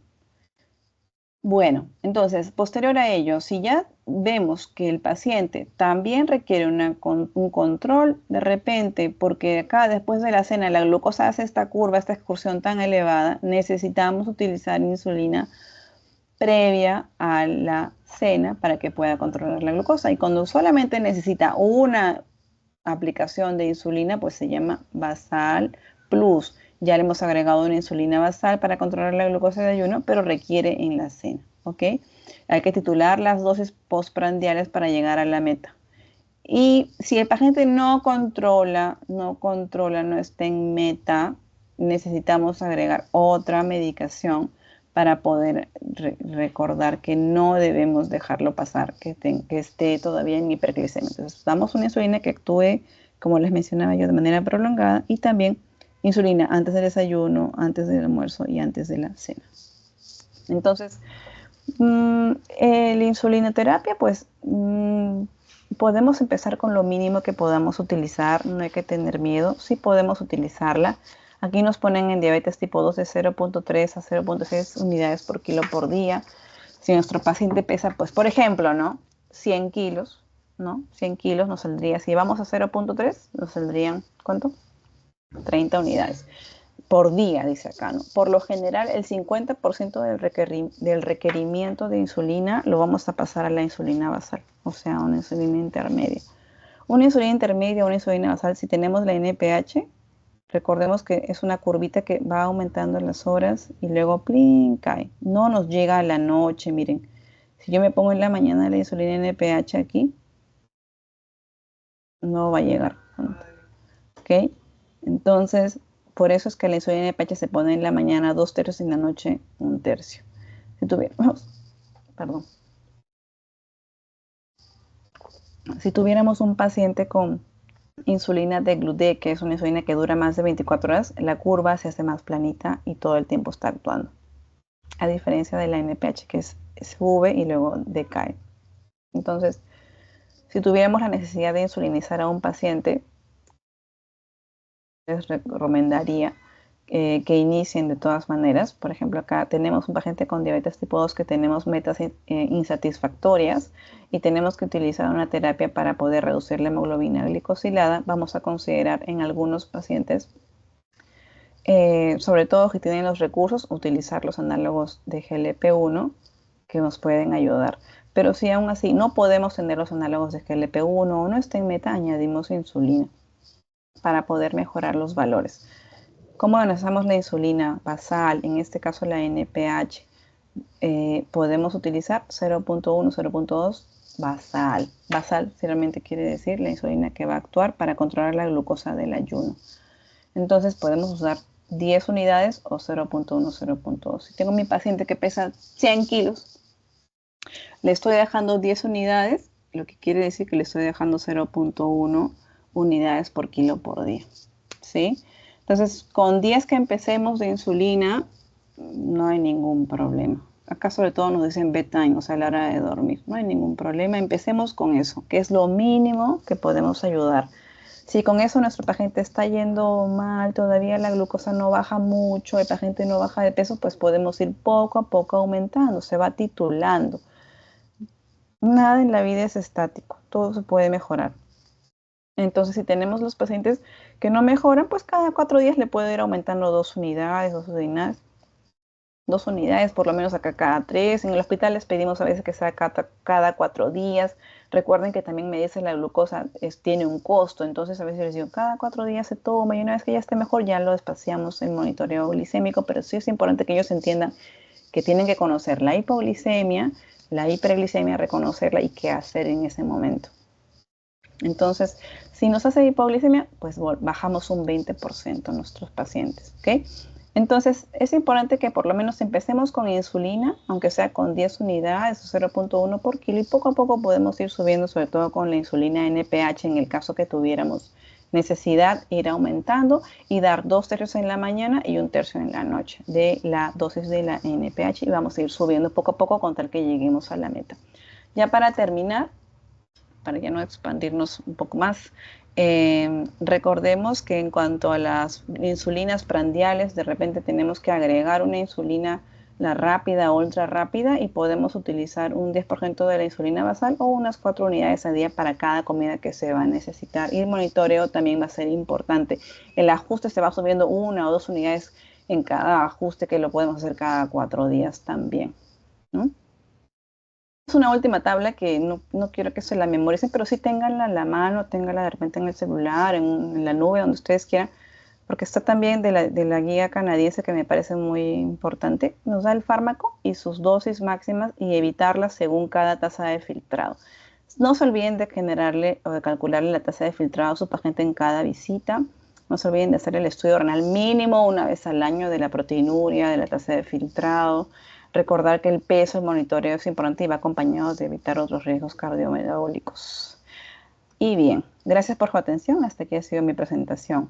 Bueno, entonces, posterior a ello, si ya vemos que el paciente también requiere un control de repente, porque acá después de la cena la glucosa hace esta curva, esta excursión tan elevada, necesitamos utilizar insulina previa a la cena para que pueda controlar la glucosa. Y cuando solamente necesita una aplicación de insulina, pues se llama basal plus. Ya le hemos agregado una insulina basal para controlar la glucosa de ayuno, pero requiere en la cena, ¿ok? Hay que titular las dosis postprandiales para llegar a la meta. Y si el paciente no está en meta, necesitamos agregar otra medicación para poder recordar que no debemos dejarlo pasar, que esté todavía en hiperglicemia. Entonces, damos una insulina que actúe, como les mencionaba yo, de manera prolongada y también insulina antes del desayuno, antes del almuerzo y antes de la cena. Entonces, la insulinoterapia, pues podemos empezar con lo mínimo que podamos utilizar, no hay que tener miedo, sí podemos utilizarla. Aquí nos ponen en diabetes tipo 2 de 0.3 a 0.6 unidades por kilo por día. Si nuestro paciente pesa, pues por ejemplo, ¿no? 100 kilos, ¿no? 100 kilos nos saldría, si vamos a 0.3, nos saldrían, ¿cuánto? 30 unidades por día, dice acá, ¿no? Por lo general, el 50% del requerimiento de insulina lo vamos a pasar a la insulina basal, o sea, una insulina intermedia. Una insulina intermedia o una insulina basal, si tenemos la NPH, recordemos que es una curvita que va aumentando en las horas y luego plin, cae. No nos llega a la noche, miren. Si yo me pongo en la mañana la insulina NPH aquí, no va a llegar. ¿Ok? Entonces, por eso es que la insulina NPH se pone en la mañana 2 tercios y en la noche 1 tercio. Perdón. Si tuviéramos un paciente con insulina de Glude, que es una insulina que dura más de 24 horas, la curva se hace más planita y todo el tiempo está actuando. A diferencia de la NPH, que sube y luego decae. Entonces, si tuviéramos la necesidad de insulinizar a un paciente, les recomendaría que inicien de todas maneras. Por ejemplo, acá tenemos un paciente con diabetes tipo 2 que tenemos metas insatisfactorias y tenemos que utilizar una terapia para poder reducir la hemoglobina glicosilada. Vamos a considerar en algunos pacientes, sobre todo si tienen los recursos, utilizar los análogos de GLP-1 que nos pueden ayudar. Pero si aún así no podemos tener los análogos de GLP-1 o no está en meta, añadimos insulina para poder mejorar los valores. ¿Cómo analizamos la insulina basal? En este caso la NPH. Podemos utilizar 0.1, 0.2 basal. Basal realmente quiere decir la insulina que va a actuar para controlar la glucosa del ayuno. Entonces podemos usar 10 unidades o 0.1, 0.2. Si tengo mi paciente que pesa 100 kilos, le estoy dejando 10 unidades, lo que quiere decir que le estoy dejando 0.1 unidades por kilo por día. ¿Sí? Entonces, con 10 que empecemos de insulina, no hay ningún problema. Acá sobre todo nos dicen bedtime, o sea, la hora de dormir. No hay ningún problema. Empecemos con eso, que es lo mínimo que podemos ayudar. Si con eso nuestro paciente está yendo mal, todavía la glucosa no baja mucho, el paciente no baja de peso, pues podemos ir poco a poco aumentando, se va titulando. Nada en la vida es estático, todo se puede mejorar. Entonces, si tenemos los pacientes que no mejoran, pues cada 4 días le puedo ir aumentando 2 unidades, 2 unidades, 2 unidades, por lo menos acá cada 3. En el hospital les pedimos a veces que sea cada 4 días. Recuerden que también medirse la glucosa tiene un costo, entonces a veces les digo, cada 4 días se toma y una vez que ya esté mejor ya lo espaciamos el monitoreo glicémico, pero sí es importante que ellos entiendan que tienen que conocer la hipoglicemia, la hiperglicemia, reconocerla y qué hacer en ese momento. Entonces, si nos hace hipoglicemia, pues bajamos un 20% en nuestros pacientes, ¿ok? Entonces, es importante que por lo menos empecemos con insulina, aunque sea con 10 unidades o 0.1 por kilo, y poco a poco podemos ir subiendo, sobre todo con la insulina NPH, en el caso que tuviéramos necesidad, ir aumentando y dar 2 tercios en la mañana y 1 tercio en la noche de la dosis de la NPH, y vamos a ir subiendo poco a poco con tal que lleguemos a la meta. Ya para terminar, para ya no expandirnos un poco más, recordemos que en cuanto a las insulinas prandiales, de repente tenemos que agregar una insulina, la rápida, ultra rápida, y podemos utilizar un 10% de la insulina basal o unas 4 unidades a día para cada comida que se va a necesitar. Y el monitoreo también va a ser importante. El ajuste se va subiendo 1 o 2 unidades en cada ajuste, que lo podemos hacer cada 4 días también, ¿no? Es una última tabla que no quiero que se la memoricen, pero sí ténganla en la mano, ténganla de repente en el celular, en la nube, donde ustedes quieran, porque está también de la guía canadiense, que me parece muy importante. Nos da el fármaco y sus dosis máximas y evitarlas según cada tasa de filtrado. No se olviden de generarle o de calcularle la tasa de filtrado a su paciente en cada visita. No se olviden de hacer el estudio renal mínimo una vez al año de la proteinuria, de la tasa de filtrado. Recordar que el peso, el monitoreo es importante y va acompañado de evitar otros riesgos cardiometabólicos. Y bien, gracias por su atención. Hasta aquí ha sido mi presentación.